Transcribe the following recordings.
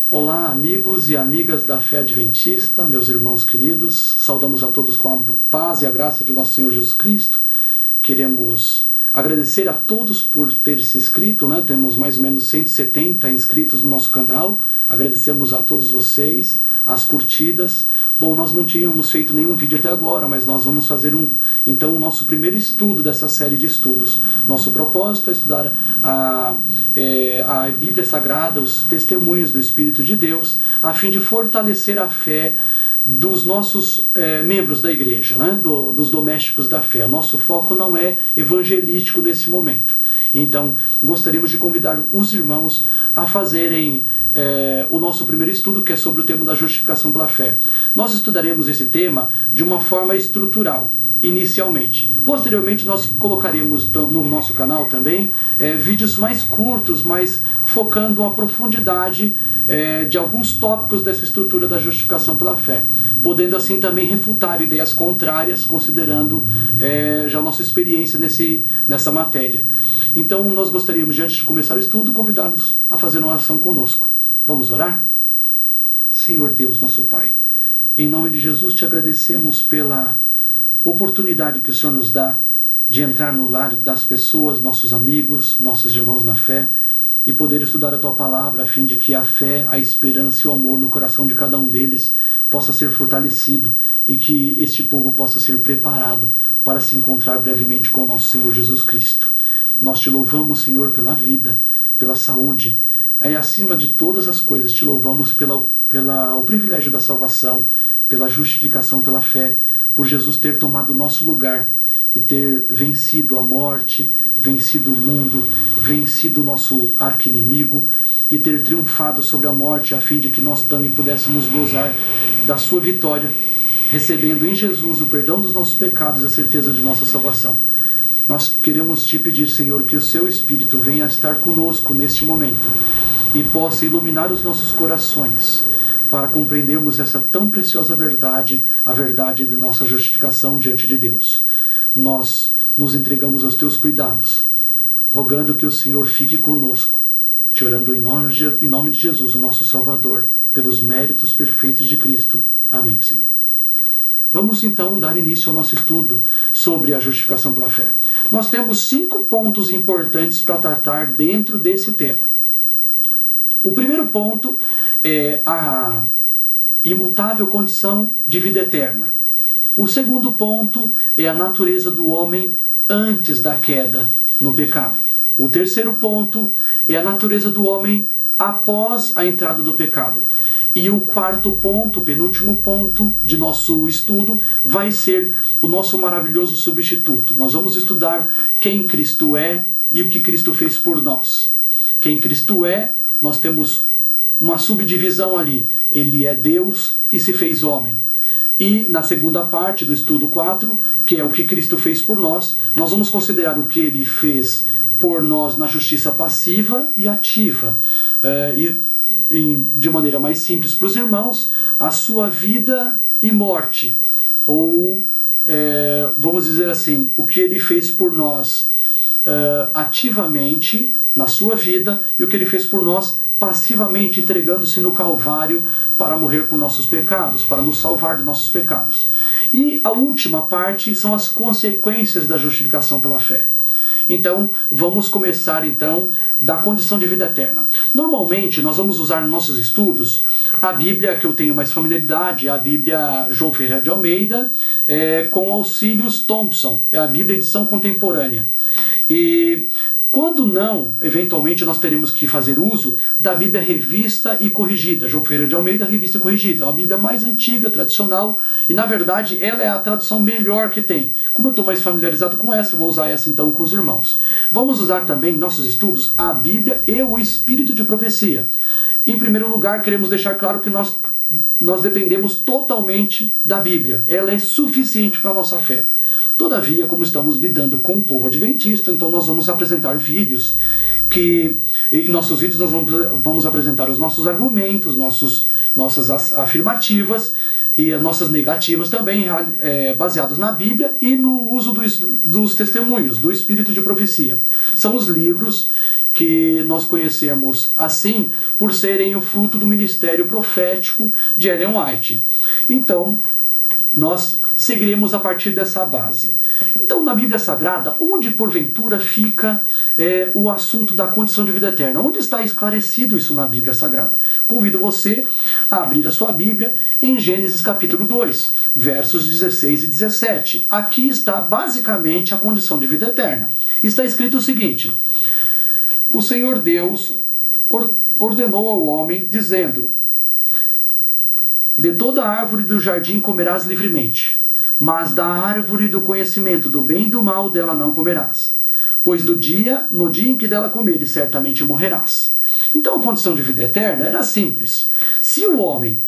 Olá, amigos e amigas da Fé Adventista, meus irmãos queridos, saudamos a todos com a paz e a graça de nosso Senhor Jesus Cristo. Queremos agradecer a todos por terem se inscrito, né? Temos mais ou menos 170 inscritos no nosso canal, agradecemos a todos vocês, as curtidas. Bom, nós não tínhamos feito nenhum vídeo até agora, mas nós vamos fazer então o nosso primeiro estudo dessa série de estudos. Nosso propósito é estudar a Bíblia Sagrada, os testemunhos do Espírito de Deus, a fim de fortalecer a fé dos nossos membros da igreja, né? Dos domésticos da fé. O nosso foco não é evangelístico nesse momento. Então, gostaríamos de convidar os irmãos a fazerem o nosso primeiro estudo, que é sobre o tema da justificação pela fé. Nós estudaremos esse tema de uma forma estrutural, inicialmente. Posteriormente, nós colocaremos no nosso canal também vídeos mais curtos, mas focando a profundidade de alguns tópicos dessa estrutura da justificação pela fé, podendo assim também refutar ideias contrárias, considerando já a nossa experiência nessa matéria. Então nós gostaríamos, de, antes de começar o estudo, convidá-los a fazer uma oração conosco. Vamos orar? Senhor Deus, nosso Pai, em nome de Jesus te agradecemos pela oportunidade que o Senhor nos dá de entrar no lar das pessoas, nossos amigos, nossos irmãos na fé, e poder estudar a Tua Palavra, a fim de que a fé, a esperança e o amor no coração de cada um deles possa ser fortalecido e que este povo possa ser preparado para se encontrar brevemente com o nosso Senhor Jesus Cristo. Nós te louvamos, Senhor, pela vida, pela saúde, acima de todas as coisas, te louvamos pelo privilégio da salvação, pela justificação pela fé, por Jesus ter tomado o nosso lugar e ter vencido a morte, vencido o mundo, vencido o nosso arqui-inimigo e ter triunfado sobre a morte, a fim de que nós também pudéssemos gozar da sua vitória, recebendo em Jesus o perdão dos nossos pecados e a certeza de nossa salvação. Nós queremos te pedir, Senhor, que o seu Espírito venha estar conosco neste momento e possa iluminar os nossos corações para compreendermos essa tão preciosa verdade, a verdade de nossa justificação diante de Deus. Nós nos entregamos aos teus cuidados, rogando que o Senhor fique conosco, te orando em nome de Jesus, o nosso Salvador, pelos méritos perfeitos de Cristo. Amém, Senhor. Vamos então dar início ao nosso estudo sobre a justificação pela fé. Nós temos 5 pontos importantes para tratar dentro desse tema. O primeiro ponto é a imutável condição de vida eterna. O segundo ponto é a natureza do homem antes da queda no pecado. O terceiro ponto é a natureza do homem após a entrada do pecado. E o quarto ponto, o penúltimo ponto de nosso estudo, vai ser o nosso maravilhoso substituto. Nós vamos estudar quem Cristo é e o que Cristo fez por nós. Quem Cristo é, nós temos uma subdivisão ali. Ele é Deus e se fez homem. E na segunda parte do estudo 4, que é o que Cristo fez por nós, nós vamos considerar o que ele fez por nós na justiça passiva e ativa. De maneira mais simples para os irmãos, a sua vida e morte, ou vamos dizer assim, o que ele fez por nós ativamente na sua vida e o que ele fez por nós passivamente, entregando-se no Calvário para morrer por nossos pecados, para nos salvar de nossos pecados. E a última parte são as consequências da justificação pela fé. Então, vamos começar então da condição de vida eterna. Normalmente, nós vamos usar nos nossos estudos a Bíblia que eu tenho mais familiaridade, a Bíblia João Ferreira de Almeida, com auxílios Thompson, é a Bíblia edição contemporânea. E quando não, eventualmente nós teremos que fazer uso da Bíblia Revista e Corrigida. João Ferreira de Almeida, Revista e Corrigida. É uma Bíblia mais antiga, tradicional, e na verdade ela é a tradução melhor que tem. Como eu estou mais familiarizado com essa, eu vou usar essa então com os irmãos. Vamos usar também em nossos estudos a Bíblia e o Espírito de Profecia. Em primeiro lugar, queremos deixar claro que nós dependemos totalmente da Bíblia. Ela é suficiente para a nossa fé. Todavia, como estamos lidando com o povo adventista, então nós vamos apresentar vídeos que, em nossos vídeos nós vamos apresentar os nossos argumentos, nossas afirmativas, e as nossas negativas também, baseados na Bíblia e no uso dos testemunhos, do Espírito de Profecia. São os livros que nós conhecemos assim por serem o fruto do ministério profético de Ellen White. Então, nós seguiremos a partir dessa base. Então, na Bíblia Sagrada, onde porventura fica o assunto da condição de vida eterna? Onde está esclarecido isso na Bíblia Sagrada? Convido você a abrir a sua Bíblia em Gênesis capítulo 2, versos 16 e 17. Aqui está basicamente a condição de vida eterna. Está escrito o seguinte: o Senhor Deus ordenou ao homem, dizendo: de toda árvore do jardim comerás livremente, mas da árvore do conhecimento do bem e do mal dela não comerás, pois no dia em que dela comeres, certamente morrerás. Então a condição de vida eterna era simples. Se o homem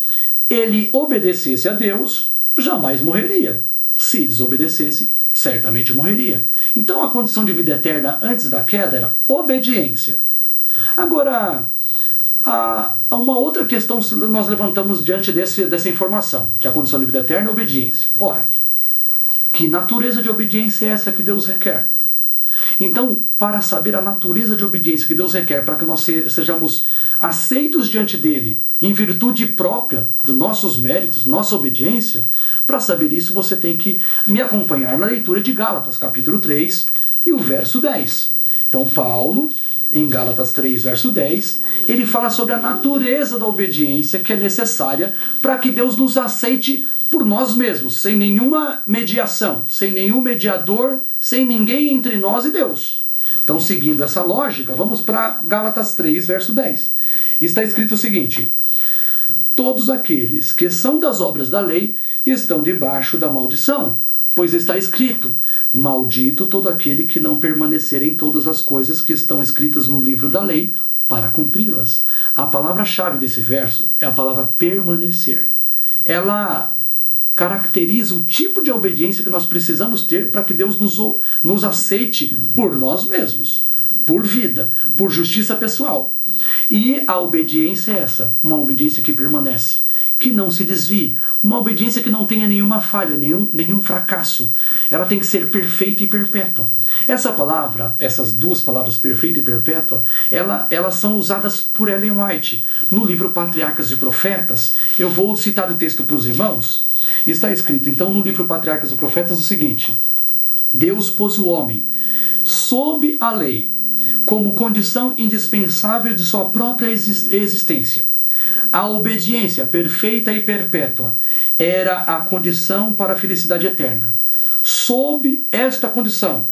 ele obedecesse a Deus, jamais morreria. Se desobedecesse, certamente morreria. Então a condição de vida eterna antes da queda era obediência. Agora, uma outra questão nós levantamos diante dessa informação, que a condição de vida eterna é obediência. Ora, que natureza de obediência é essa que Deus requer? Então, para saber a natureza de obediência que Deus requer, para que nós sejamos aceitos diante dele, em virtude própria dos nossos méritos, nossa obediência, para saber isso você tem que me acompanhar na leitura de Gálatas, capítulo 3 e o verso 10. Então, Paulo, em Gálatas 3, verso 10, ele fala sobre a natureza da obediência que é necessária para que Deus nos aceite por nós mesmos, sem nenhuma mediação, sem nenhum mediador, sem ninguém entre nós e Deus. Então, seguindo essa lógica, vamos para Gálatas 3, verso 10. Está escrito o seguinte: todos aqueles que são das obras da lei estão debaixo da maldição, pois está escrito: maldito todo aquele que não permanecer em todas as coisas que estão escritas no livro da lei para cumpri-las. A palavra-chave desse verso é a palavra permanecer. Ela caracteriza o tipo de obediência que nós precisamos ter para que Deus nos aceite por nós mesmos, por vida, por justiça pessoal. E a obediência é essa, uma obediência que permanece, que não se desvie, uma obediência que não tenha nenhuma falha, nenhum fracasso. Ela tem que ser perfeita e perpétua. Essa palavra, essas duas palavras, perfeita e perpétua, elas são usadas por Ellen White no livro Patriarcas e Profetas. Eu vou citar o texto para os irmãos. Está escrito então no livro Patriarcas e Profetas o seguinte: Deus pôs o homem sob a lei como condição indispensável de sua própria existência. A obediência perfeita e perpétua era a condição para a felicidade eterna. Sob esta condição,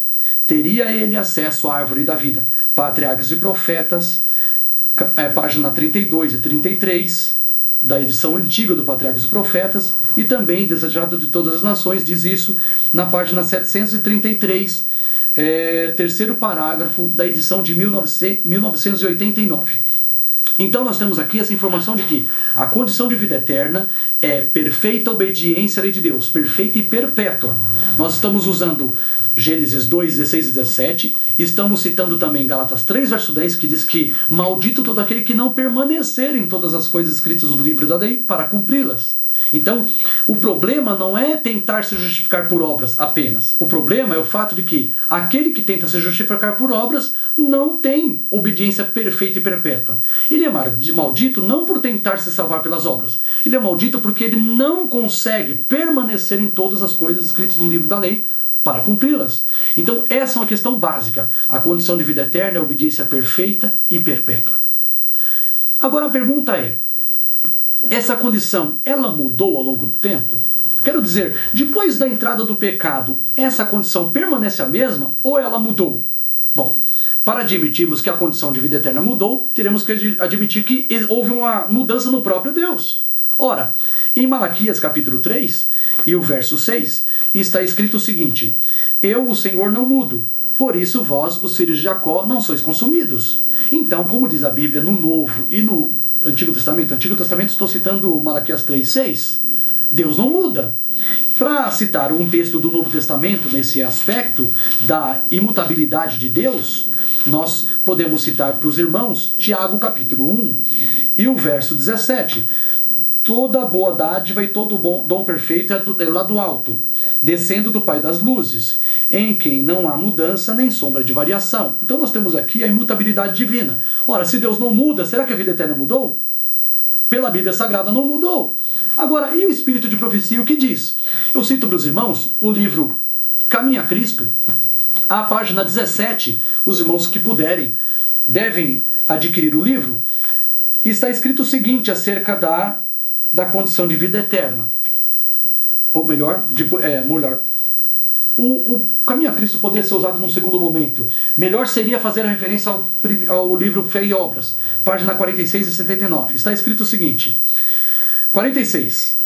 teria ele acesso à árvore da vida. Patriarcas e Profetas, página 32 e 33, da edição antiga do Patriarcas e Profetas, e também Desejado de Todas as Nações, diz isso na página 733, terceiro parágrafo da edição de 1989. Então nós temos aqui essa informação de que a condição de vida eterna é perfeita obediência à lei de Deus, perfeita e perpétua. Nós estamos usando Gênesis 2, 16 e 17, estamos citando também Gálatas 3, verso 10, que diz que maldito todo aquele que não permanecer em todas as coisas escritas no livro da lei para cumpri-las. Então, o problema não é tentar se justificar por obras apenas. O problema é o fato de que aquele que tenta se justificar por obras não tem obediência perfeita e perpétua. Ele é maldito não por tentar se salvar pelas obras. Ele é maldito porque ele não consegue permanecer em todas as coisas escritas no livro da lei para cumpri-las. Então, essa é uma questão básica. A condição de vida eterna é a obediência perfeita e perpétua. Agora a pergunta é: essa condição, ela mudou ao longo do tempo? Quero dizer, depois da entrada do pecado, essa condição permanece a mesma ou ela mudou? Bom, para admitirmos que a condição de vida eterna mudou, teremos que admitir que houve uma mudança no próprio Deus. Ora, em Malaquias capítulo 3 e o verso 6, está escrito o seguinte: eu, o Senhor, não mudo, por isso vós, os filhos de Jacó, não sois consumidos. Então, como diz a Bíblia no Novo e no Antigo Testamento estou citando Malaquias 3:6, Deus não muda. Para citar um texto do Novo Testamento nesse aspecto da imutabilidade de Deus, nós podemos citar para os irmãos Tiago capítulo 1 e o verso 17. toda boa dádiva e todo bom dom perfeito é lá do alto, descendo do Pai das luzes, em quem não há mudança nem sombra de variação. Então nós temos aqui a imutabilidade divina. Ora, se Deus não muda, será que a vida eterna mudou? Pela Bíblia Sagrada não mudou. Agora, e o Espírito de Profecia, o que diz? Eu cito para os irmãos o livro Caminho a Cristo, a página 17, os irmãos que puderem devem adquirir o livro. Está escrito o seguinte acerca da condição de vida eterna. Ou melhor, o Caminho a Cristo poderia ser usado num segundo momento. Melhor seria fazer a referência ao livro Fé e Obras, página 46 e 79. Está escrito o seguinte: 46.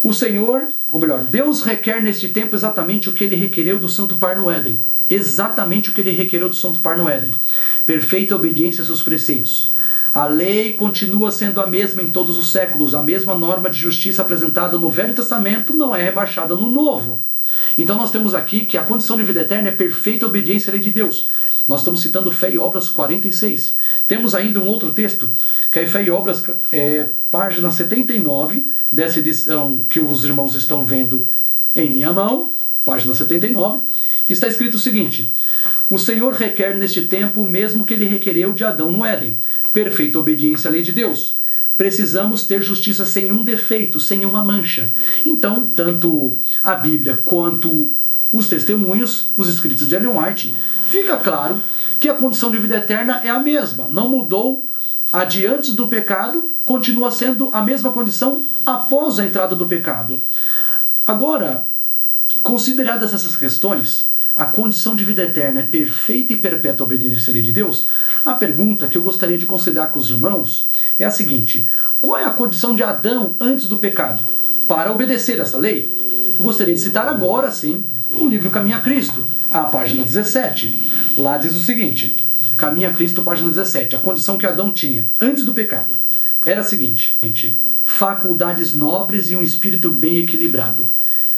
O Senhor, ou melhor, Deus requer neste tempo exatamente o que ele requereu do Santo Par no Éden. Exatamente o que ele requereu do Santo Par no Éden. Perfeita obediência aos seus preceitos. A lei continua sendo a mesma em todos os séculos. A mesma norma de justiça apresentada no Velho Testamento não é rebaixada no Novo. Então nós temos aqui que a condição de vida eterna é perfeita obediência à lei de Deus. Nós estamos citando Fé e Obras 46. Temos ainda um outro texto, que é Fé e Obras, página 79, dessa edição que os irmãos estão vendo em minha mão, página 79, está escrito o seguinte: o Senhor requer neste tempo o mesmo que ele requereu de Adão no Éden, perfeita obediência à lei de Deus. Precisamos ter justiça sem um defeito, sem uma mancha. Então, tanto a Bíblia quanto os testemunhos, os escritos de Ellen White, fica claro que a condição de vida eterna é a mesma. Não mudou adiante do pecado, continua sendo a mesma condição após a entrada do pecado. Agora, consideradas essas questões, a condição de vida eterna é perfeita e perpétua obediência à lei de Deus, a pergunta que eu gostaria de considerar com os irmãos é a seguinte: qual é a condição de Adão antes do pecado para obedecer essa lei? Eu gostaria de citar agora, sim, o livro Caminho a Cristo, a página 17. Lá diz o seguinte: Caminho a Cristo, página 17. A condição que Adão tinha antes do pecado era a seguinte: faculdades nobres e um espírito bem equilibrado.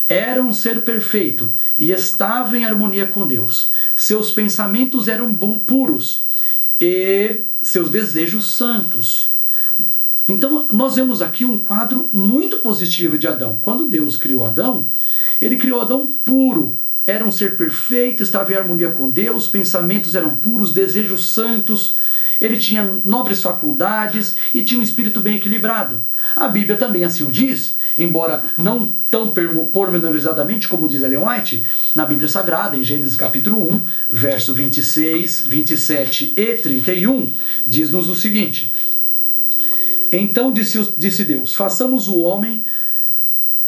Era um ser perfeito e estava em harmonia com Deus. Seus pensamentos eram puros e seus desejos santos. Então nós vemos aqui um quadro muito positivo de Adão. Quando Deus criou Adão, ele criou Adão puro. Era um ser perfeito, estava em harmonia com Deus, pensamentos eram puros, desejos santos. Ele tinha nobres faculdades e tinha um espírito bem equilibrado. A Bíblia também assim o diz, embora não tão pormenorizadamente como diz Ellen White, na Bíblia Sagrada, em Gênesis capítulo 1, verso 26, 27 e 31, diz-nos o seguinte: então disse Deus, façamos o homem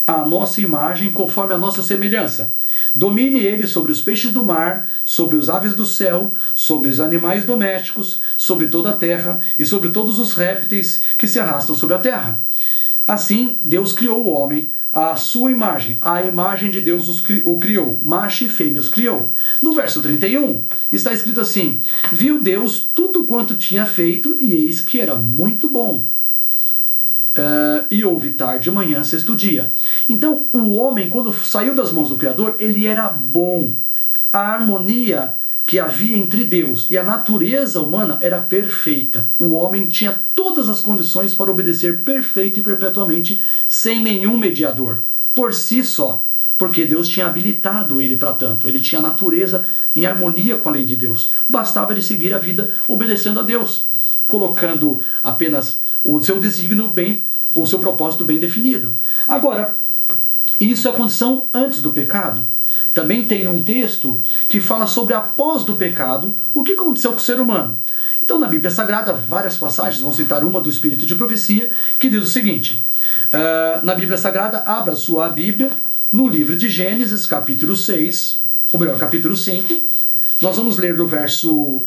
à nossa imagem, conforme a nossa semelhança. Domine ele sobre os peixes do mar, sobre as aves do céu, sobre os animais domésticos, sobre toda a terra e sobre todos os répteis que se arrastam sobre a terra. Assim, Deus criou o homem à sua imagem. A imagem de Deus o criou. Macho e fêmea os criou. No verso 31, está escrito assim: viu Deus tudo quanto tinha feito, e eis que era muito bom. E houve tarde e manhã, sexto dia. Então o homem, quando saiu das mãos do Criador, ele era bom. A harmonia que havia entre Deus e a natureza humana era perfeita. O homem tinha todas as condições para obedecer perfeito e perpetuamente, sem nenhum mediador, por si só, porque Deus tinha habilitado ele para tanto. Ele tinha a natureza em harmonia com a lei de Deus. Bastava ele seguir a vida obedecendo a Deus, colocando apenas o seu desígnio bem, o seu propósito bem definido. Agora, isso é a condição antes do pecado. Também tem um texto que fala sobre após do pecado, o que aconteceu com o ser humano. Então na Bíblia Sagrada, várias passagens, vou citar uma do Espírito de Profecia, que diz o seguinte: na Bíblia Sagrada, abra sua Bíblia, no livro de Gênesis, capítulo 6, ou melhor, capítulo 5, nós vamos ler do verso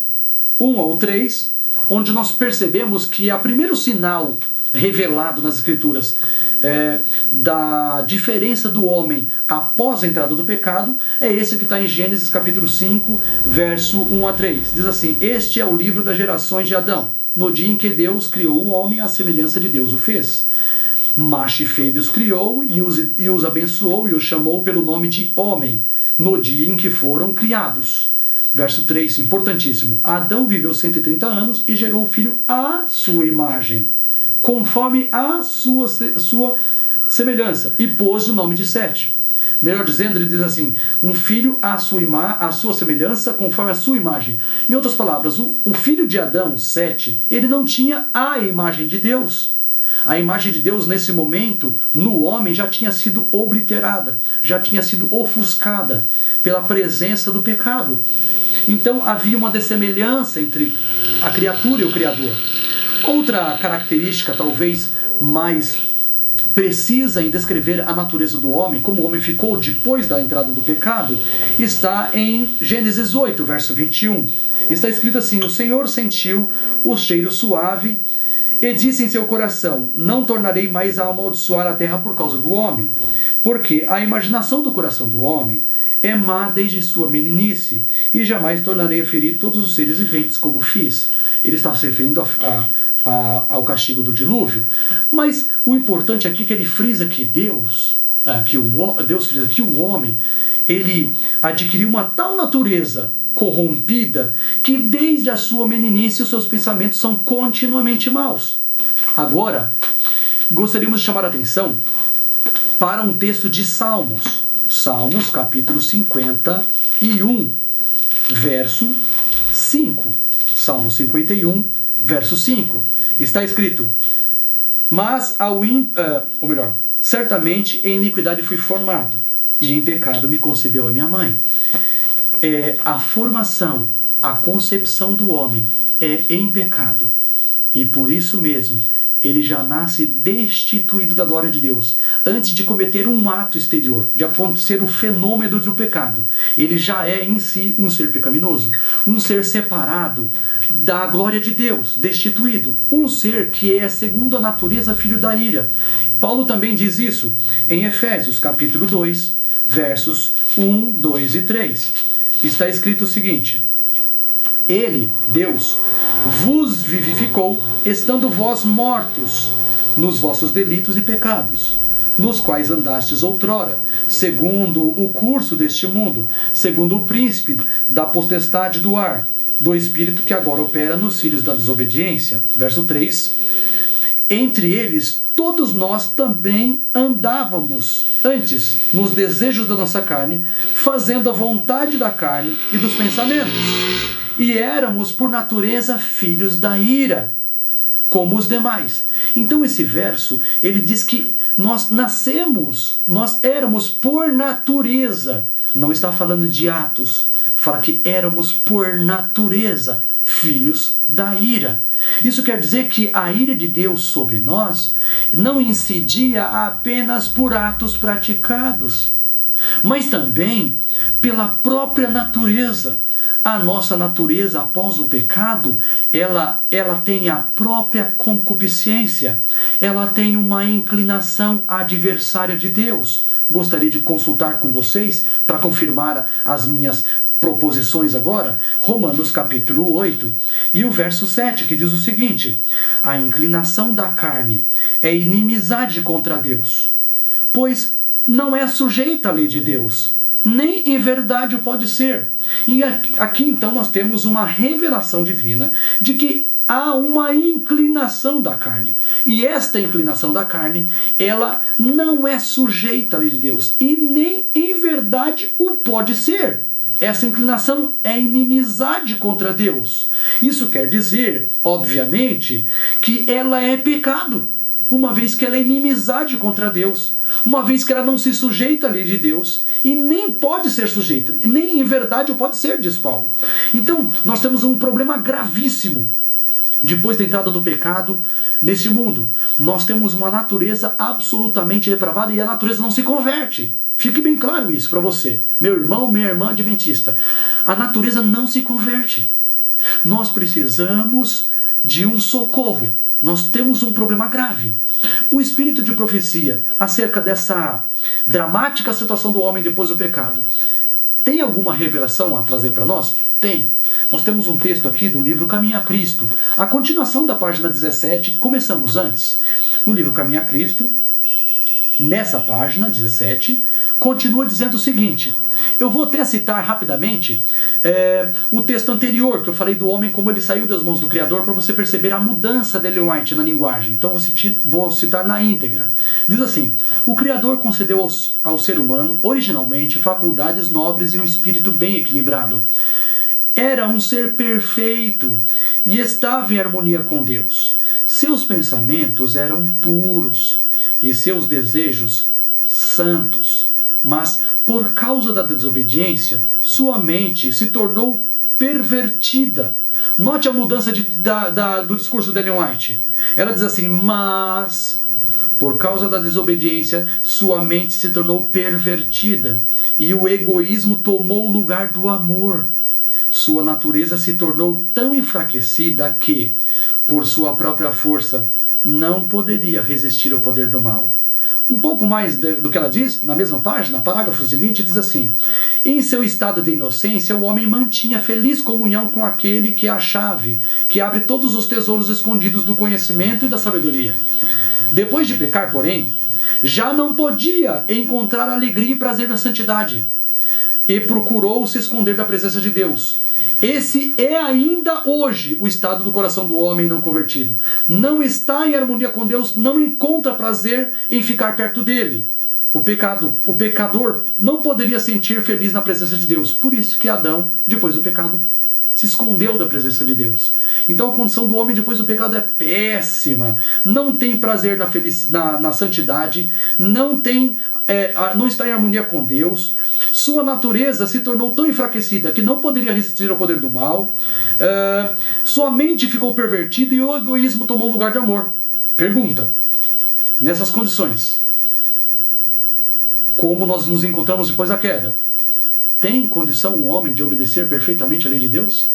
1 ao 3, onde nós percebemos que o primeiro sinal revelado nas Escrituras da diferença do homem após a entrada do pecado é esse que está em Gênesis capítulo 5, verso 1 a 3. Diz assim: este é o livro das gerações de Adão, no dia em que Deus criou o homem, à semelhança de Deus o fez. Macho e fêmea os criou e os abençoou e os chamou pelo nome de homem, no dia em que foram criados. Verso 3, importantíssimo: Adão viveu 130 anos e gerou um filho à sua imagem, conforme a sua semelhança, e pôs o nome de Sete. Melhor dizendo, ele diz assim, um filho à sua semelhança, conforme a sua imagem. Em outras palavras, o filho de Adão, Sete, ele não tinha a imagem de Deus. A imagem de Deus, nesse momento, no homem, já tinha sido obliterada, já tinha sido ofuscada pela presença do pecado. Então havia uma dessemelhança entre a criatura e o Criador. Outra característica, talvez mais precisa em descrever a natureza do homem, como o homem ficou depois da entrada do pecado, está em Gênesis 8, verso 21. Está escrito assim, o Senhor sentiu o cheiro suave e disse em seu coração, não tornarei mais a amaldiçoar a terra por causa do homem, porque a imaginação do coração do homem é má desde sua meninice, e jamais tornarei a ferir todos os seres viventes como fiz. Ele está se referindo ao castigo do dilúvio, mas o importante aqui é que ele frisa que Deus frisa que o homem, ele adquiriu uma tal natureza corrompida que desde a sua meninice os seus pensamentos são continuamente maus. Agora, gostaríamos de chamar a atenção para um texto de Salmos, capítulo 51, verso 5. Salmo 51, verso 5. Está escrito, mas certamente em iniquidade fui formado, e em pecado me concebeu a minha mãe. A formação, a concepção do homem é em pecado, e por isso mesmo ele já nasce destituído da glória de Deus. Antes de cometer um ato exterior, de acontecer o fenômeno do pecado, ele já é em si um ser pecaminoso, um ser separado da glória de Deus, destituído, um ser que é segundo a natureza filho da ira. Paulo também diz isso em Efésios capítulo 2, versos 1, 2 e 3. Está escrito o seguinte, ele, Deus, vos vivificou, estando vós mortos nos vossos delitos e pecados, nos quais andastes outrora, segundo o curso deste mundo, segundo o príncipe da potestade do ar, do espírito que agora opera nos filhos da desobediência. Verso 3. Entre eles, todos nós também andávamos antes nos desejos da nossa carne, fazendo a vontade da carne e dos pensamentos. E éramos, por natureza, filhos da ira, como os demais. Então esse verso, ele diz que nós éramos por natureza. Não está falando de atos. Fala que éramos por natureza filhos da ira. Isso quer dizer que a ira de Deus sobre nós não incidia apenas por atos praticados, mas também pela própria natureza. A nossa natureza após o pecado, ela tem a própria concupiscência, ela tem uma inclinação adversária de Deus. Gostaria de consultar com vocês para confirmar as minhas proposições agora, Romanos capítulo 8 e o verso 7, que diz o seguinte: a inclinação da carne é inimizade contra Deus, pois não é sujeita à lei de Deus, nem em verdade o pode ser. E aqui então nós temos uma revelação divina de que há uma inclinação da carne, e esta inclinação da carne, ela não é sujeita à lei de Deus, e nem em verdade o pode ser. Essa inclinação é inimizade contra Deus. Isso quer dizer, obviamente, que ela é pecado, uma vez que ela é inimizade contra Deus, uma vez que ela não se sujeita à lei de Deus, e nem pode ser sujeita, nem em verdade o pode ser, diz Paulo. Então, nós temos um problema gravíssimo. Depois da entrada do pecado nesse mundo, nós temos uma natureza absolutamente depravada e a natureza não se converte. Fique bem claro isso para você, meu irmão, minha irmã adventista. A natureza não se converte. Nós precisamos de um socorro. Nós temos um problema grave. O espírito de profecia acerca dessa dramática situação do homem depois do pecado, tem alguma revelação a trazer para nós? Tem. Nós temos um texto aqui do livro Caminho a Cristo. A continuação da página 17, começamos antes. No livro Caminho a Cristo, nessa página 17, continua dizendo o seguinte. Eu vou até citar rapidamente o texto anterior, que eu falei do homem como ele saiu das mãos do Criador, para você perceber a mudança de Ellen White na linguagem. Então vou citar na íntegra. Diz assim: o Criador concedeu ao ser humano, originalmente, faculdades nobres e um espírito bem equilibrado. Era um ser perfeito e estava em harmonia com Deus. Seus pensamentos eram puros e seus desejos santos. Mas, por causa da desobediência, sua mente se tornou pervertida. Note a mudança do discurso de Ellen White. Ela diz assim: mas, por causa da desobediência, sua mente se tornou pervertida e o egoísmo tomou o lugar do amor. Sua natureza se tornou tão enfraquecida que, por sua própria força, não poderia resistir ao poder do mal. Um pouco mais do que ela diz, na mesma página, parágrafo seguinte, diz assim: em seu estado de inocência, o homem mantinha feliz comunhão com aquele que é a chave, que abre todos os tesouros escondidos do conhecimento e da sabedoria. Depois de pecar, porém, já não podia encontrar alegria e prazer na santidade, e procurou se esconder da presença de Deus. Esse é ainda hoje o estado do coração do homem não convertido. Não está em harmonia com Deus, não encontra prazer em ficar perto dele. O pecador não poderia sentir feliz na presença de Deus. Por isso que Adão, depois do pecado, se escondeu da presença de Deus. Então a condição do homem depois do pecado é péssima. Não tem prazer na santidade, não está em harmonia com Deus. Sua natureza se tornou tão enfraquecida que não poderia resistir ao poder do mal. Sua mente ficou pervertida e o egoísmo tomou o lugar do amor. Pergunta: nessas condições, como nós nos encontramos depois da queda, tem condição um homem de obedecer perfeitamente à lei de Deus?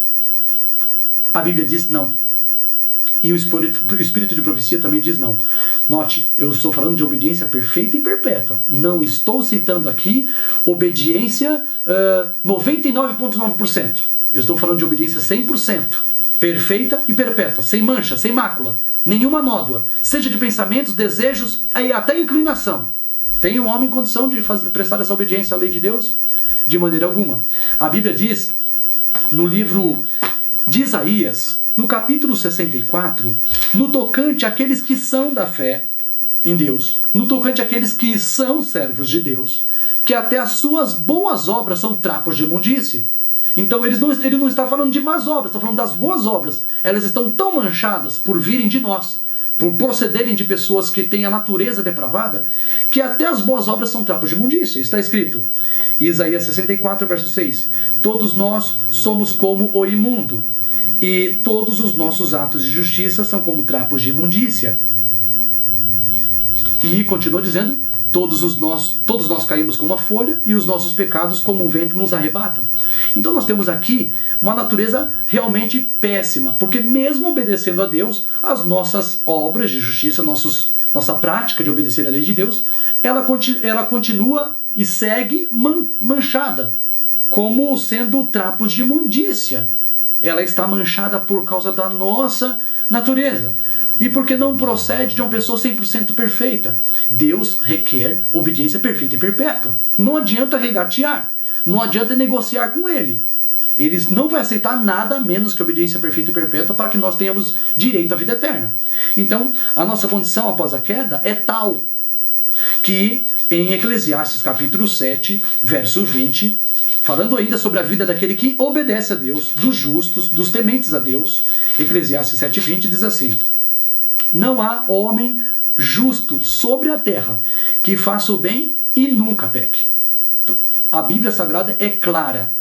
A Bíblia diz não. E o Espírito de profecia também diz não. Note, eu estou falando de obediência perfeita e perpétua. Não estou citando aqui obediência 99,9%. Eu estou falando de obediência 100%. Perfeita e perpétua. Sem mancha, sem mácula. Nenhuma nódoa. Seja de pensamentos, desejos e até inclinação. Tem o homem condição de prestar essa obediência à lei de Deus? De maneira alguma. A Bíblia diz, no livro de Isaías, no capítulo 64, no tocante àqueles que são da fé em Deus, no tocante àqueles que são servos de Deus, que até as suas boas obras são trapos de imundície. Então ele não está falando de más obras, está falando das boas obras. Elas estão tão manchadas por virem de nós, por procederem de pessoas que têm a natureza depravada, que até as boas obras são trapos de imundície. Está escrito, Isaías 64, verso 6, todos nós somos como o imundo, e todos os nossos atos de justiça são como trapos de imundícia. E continua dizendo, todos nós caímos como a folha, e os nossos pecados como um vento nos arrebatam. Então nós temos aqui uma natureza realmente péssima, porque mesmo obedecendo a Deus, as nossas obras de justiça, nossa prática de obedecer à lei de Deus, ela continua e segue manchada, como sendo trapos de imundícia. Ela está manchada por causa da nossa natureza. E porque não procede de uma pessoa 100% perfeita. Deus requer obediência perfeita e perpétua. Não adianta regatear. Não adianta negociar com Ele. Ele não vai aceitar nada menos que obediência perfeita e perpétua para que nós tenhamos direito à vida eterna. Então, a nossa condição após a queda é tal que em Eclesiastes capítulo 7, verso 20... falando ainda sobre a vida daquele que obedece a Deus, dos justos, dos tementes a Deus, Eclesiastes 7,20 diz assim: não há homem justo sobre a terra que faça o bem e nunca peque. Então, a Bíblia Sagrada é clara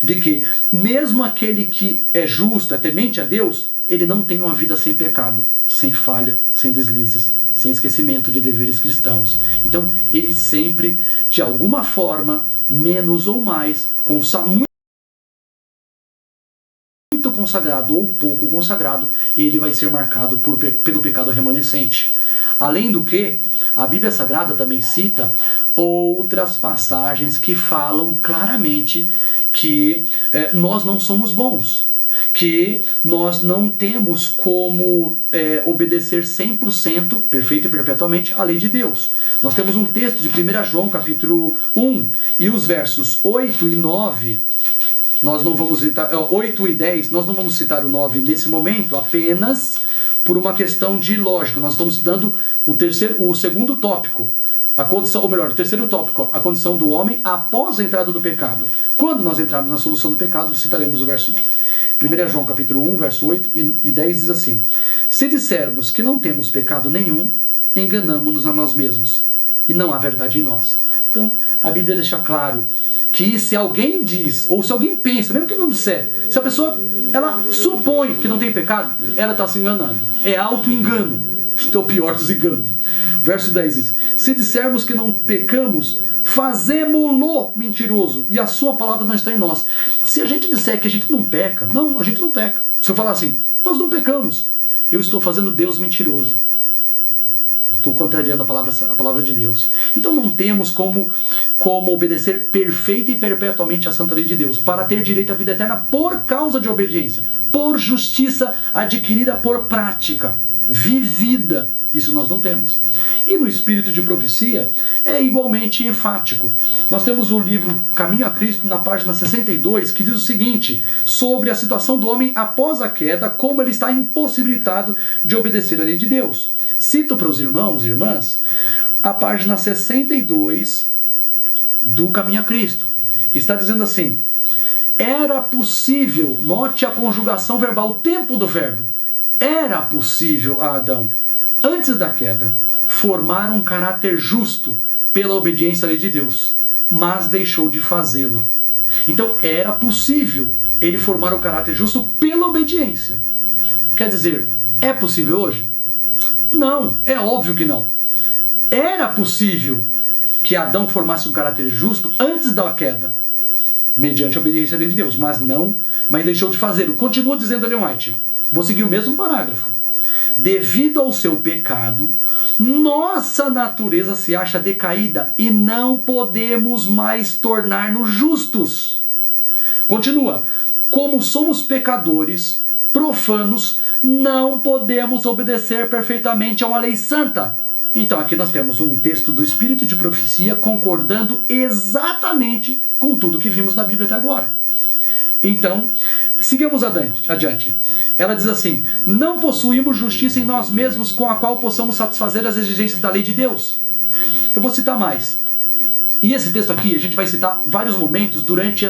de que mesmo aquele que é justo, é temente a Deus, ele não tem uma vida sem pecado, sem falha, sem deslizes, sem esquecimento de deveres cristãos. Então, ele sempre, de alguma forma, menos ou mais, muito consagrado ou pouco consagrado, ele vai ser marcado pelo pecado remanescente. Além do que, a Bíblia Sagrada também cita outras passagens que falam claramente que nós não somos bons. que nós não temos como obedecer 100%, perfeito e perpetuamente, a lei de Deus. Nós temos um texto de 1 João, capítulo 1, e os versos 8 e 9, nós não vamos citar, 8 e 10, nós não vamos citar o 9 nesse momento, apenas por uma questão de lógica. Nós estamos dando o segundo tópico, a condição, ou melhor, o terceiro tópico, a condição do homem após a entrada do pecado. Quando nós entrarmos na solução do pecado, citaremos o verso 9. 1 João capítulo 1, verso 8 e 10 diz assim: se dissermos que não temos pecado nenhum, enganamo-nos a nós mesmos, e não há verdade em nós. Então, a Bíblia deixa claro que se alguém diz, ou se alguém pensa, mesmo que não disser, se a pessoa ela supõe que não tem pecado, ela está se enganando. É auto-engano. Este é o pior dos enganos. Verso 10 diz: se dissermos que não pecamos, fazemo-lo mentiroso, e a sua palavra não está em nós. Se a gente disser que a gente não peca, não, a gente não peca. Se eu falar assim, nós não pecamos, eu estou fazendo Deus mentiroso. Estou contrariando a palavra de Deus. Então não temos como obedecer perfeita e perpetuamente a santa lei de Deus, para ter direito à vida eterna por causa de obediência, por justiça adquirida por prática, vivida. Isso nós não temos. E no espírito de profecia é igualmente enfático. Nós temos o livro Caminho a Cristo, na página 62, que diz o seguinte, sobre a situação do homem após a queda, como ele está impossibilitado de obedecer à lei de Deus. Cito para os irmãos e irmãs a página 62 do Caminho a Cristo. Está dizendo assim: era possível, note a conjugação verbal, o tempo do verbo, era possível a Adão, antes da queda, formar um caráter justo pela obediência à lei de Deus, mas deixou de fazê-lo. Então era possível ele formar um caráter justo pela obediência. Quer dizer, é possível hoje? Não, é óbvio que não. Era possível que Adão formasse um caráter justo antes da queda, mediante a obediência à lei de Deus, mas deixou de fazê-lo. Continua dizendo Ellen White, vou seguir o mesmo parágrafo. Devido ao seu pecado, nossa natureza se acha decaída e não podemos mais tornar-nos justos. Continua, como somos pecadores, profanos, não podemos obedecer perfeitamente a uma lei santa. Então aqui nós temos um texto do Espírito de Profecia concordando exatamente com tudo que vimos na Bíblia até agora. Então, sigamos adiante. Ela diz assim: não possuímos justiça em nós mesmos com a qual possamos satisfazer as exigências da lei de Deus. Eu vou citar mais. E esse texto aqui a gente vai citar vários momentos durante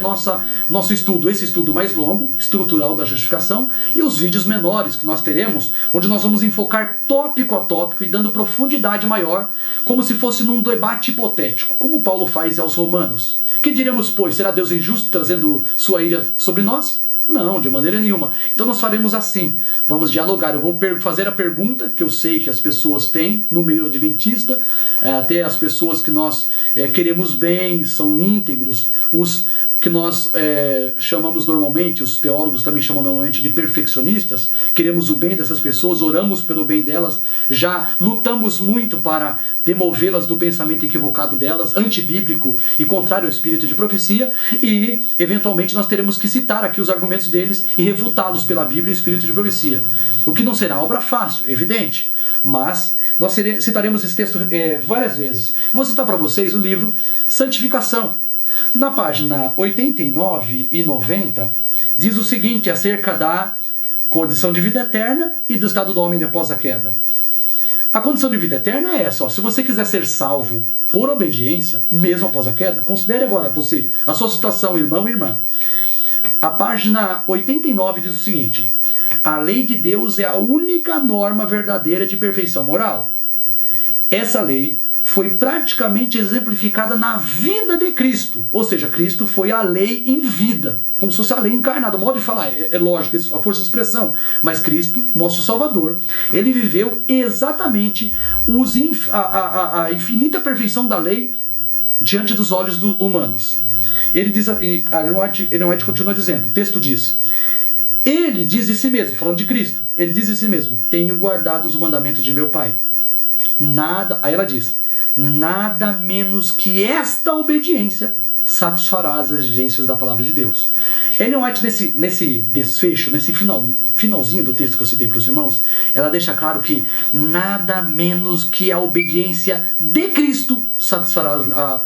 nosso estudo. Esse estudo mais longo, estrutural da justificação, e os vídeos menores que nós teremos, onde nós vamos enfocar tópico a tópico e dando profundidade maior, como se fosse num debate hipotético, como Paulo faz aos Romanos. Que diremos, pois, será Deus injusto trazendo sua ira sobre nós? Não, de maneira nenhuma. Então nós faremos assim, vamos dialogar. Eu vou fazer a pergunta que eu sei que as pessoas têm no meio adventista, até as pessoas que nós queremos bem, são íntegros, os que nós chamamos normalmente, os teólogos também chamam normalmente de perfeccionistas, queremos o bem dessas pessoas, oramos pelo bem delas, já lutamos muito para demovê-las do pensamento equivocado delas, antibíblico e contrário ao espírito de profecia, e eventualmente nós teremos que citar aqui os argumentos deles e refutá-los pela Bíblia e espírito de profecia, o que não será obra fácil, evidente, mas nós citaremos esse texto várias vezes. Vou citar para vocês o livro Santificação. Na página 89 e 90, diz o seguinte acerca da condição de vida eterna e do estado do homem após a queda. A condição de vida eterna é essa, se você quiser ser salvo por obediência, mesmo após a queda, considere agora a sua situação, irmão e irmã. A página 89 diz o seguinte: a lei de Deus é a única norma verdadeira de perfeição moral. Essa lei foi praticamente exemplificada na vida de Cristo. Ou seja, Cristo foi a lei em vida, como se fosse a lei encarnada. O modo de falar é lógico, a força de expressão. Mas Cristo, nosso Salvador, ele viveu exatamente a infinita perfeição da lei diante dos olhos humanos. Ele diz, Ellen White continua dizendo, o texto diz: ele diz de si mesmo, falando de Cristo, ele diz de si mesmo: tenho guardado os mandamentos de meu Pai. Aí ela diz: nada menos que esta obediência satisfará as exigências da palavra de Deus. Ellen White, nesse desfecho, nesse finalzinho do texto que eu citei para os irmãos, ela deixa claro que nada menos que a obediência de Cristo satisfará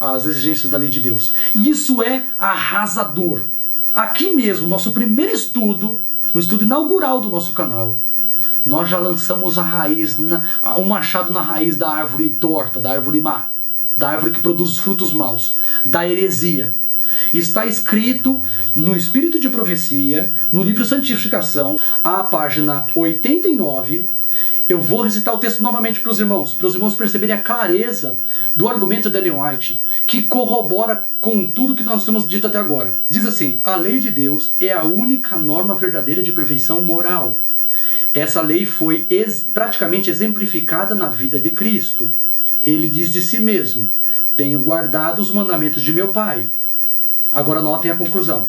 as exigências da lei de Deus. E isso é arrasador. Aqui mesmo, nosso primeiro estudo, no estudo inaugural do nosso canal, nós já lançamos um machado na raiz da árvore torta, da árvore má, da árvore que produz frutos maus, da heresia. Está escrito no Espírito de Profecia, no livro Santificação, a página 89. Eu vou recitar o texto novamente para os irmãos perceberem a clareza do argumento de Ellen White, que corrobora com tudo que nós temos dito até agora. Diz assim: a lei de Deus é a única norma verdadeira de perfeição moral. Essa lei foi praticamente exemplificada na vida de Cristo. Ele diz de si mesmo: tenho guardado os mandamentos de meu Pai. Agora notem a conclusão.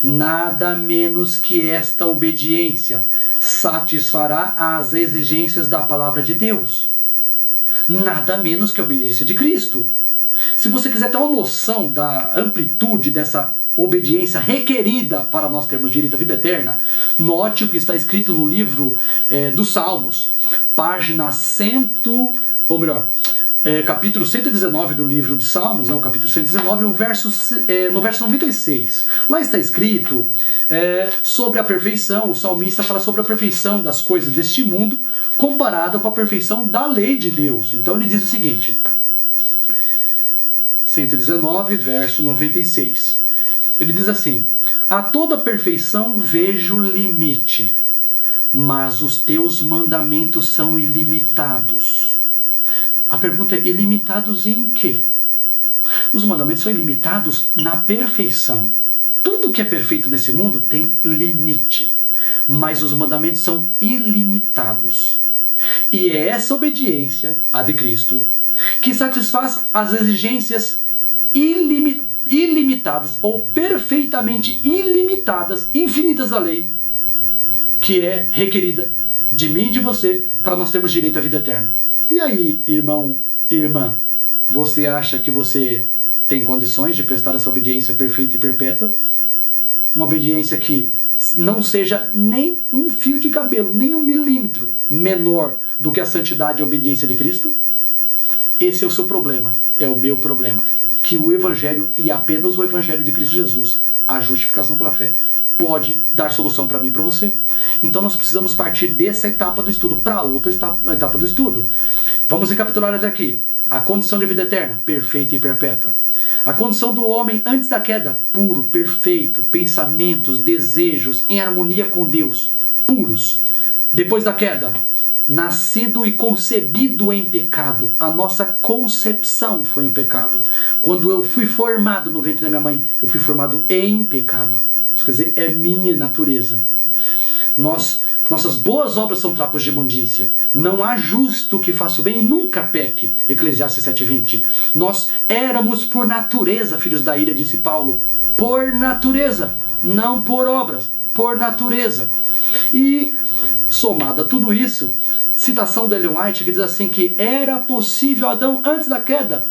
Nada menos que esta obediência satisfará as exigências da palavra de Deus. Nada menos que a obediência de Cristo. Se você quiser ter uma noção da amplitude dessa obediência requerida para nós termos direito à vida eterna, note o que está escrito no livro dos Salmos, capítulo 119 do livro de Salmos, o capítulo 119, no verso 96. Lá está escrito sobre a perfeição. O salmista fala sobre a perfeição das coisas deste mundo comparada com a perfeição da lei de Deus. Então ele diz o seguinte, 119, verso 96. Ele diz assim: a toda perfeição vejo limite, mas os teus mandamentos são ilimitados. A pergunta é: ilimitados em quê? Os mandamentos são ilimitados na perfeição. Tudo que é perfeito nesse mundo tem limite, mas os mandamentos são ilimitados. E é essa obediência, a de Cristo, que satisfaz as exigências ilimitadas ou perfeitamente ilimitadas, infinitas da lei, que é requerida de mim e de você para nós termos direito à vida eterna. E aí, irmão e irmã, você acha que você tem condições de prestar essa obediência perfeita e perpétua? Uma obediência que não seja nem um fio de cabelo, nem 1 milímetro menor do que a santidade e a obediência de Cristo? Esse é o seu problema, é o meu problema. Que o Evangelho, e apenas o Evangelho de Cristo Jesus, a justificação pela fé, pode dar solução para mim e para você. Então nós precisamos partir dessa etapa do estudo para outra etapa do estudo. Vamos recapitular até aqui. A condição de vida eterna, perfeita e perpétua. A condição do homem antes da queda, puro, perfeito, pensamentos, desejos em harmonia com Deus, puros. Depois da queda, nascido e concebido em pecado. A nossa concepção foi um pecado. Quando eu fui formado no ventre da minha mãe, eu fui formado em pecado. Isso quer dizer, é minha natureza. Nossas boas obras são trapos de imundícia. Não há justo que faça o bem e nunca peque. Eclesiastes 7:20. Nós éramos por natureza filhos da ira, disse Paulo. Por natureza, não por obras. Por natureza. E, somado a tudo isso, citação de Ellen White que diz assim que era possível Adão, antes da queda,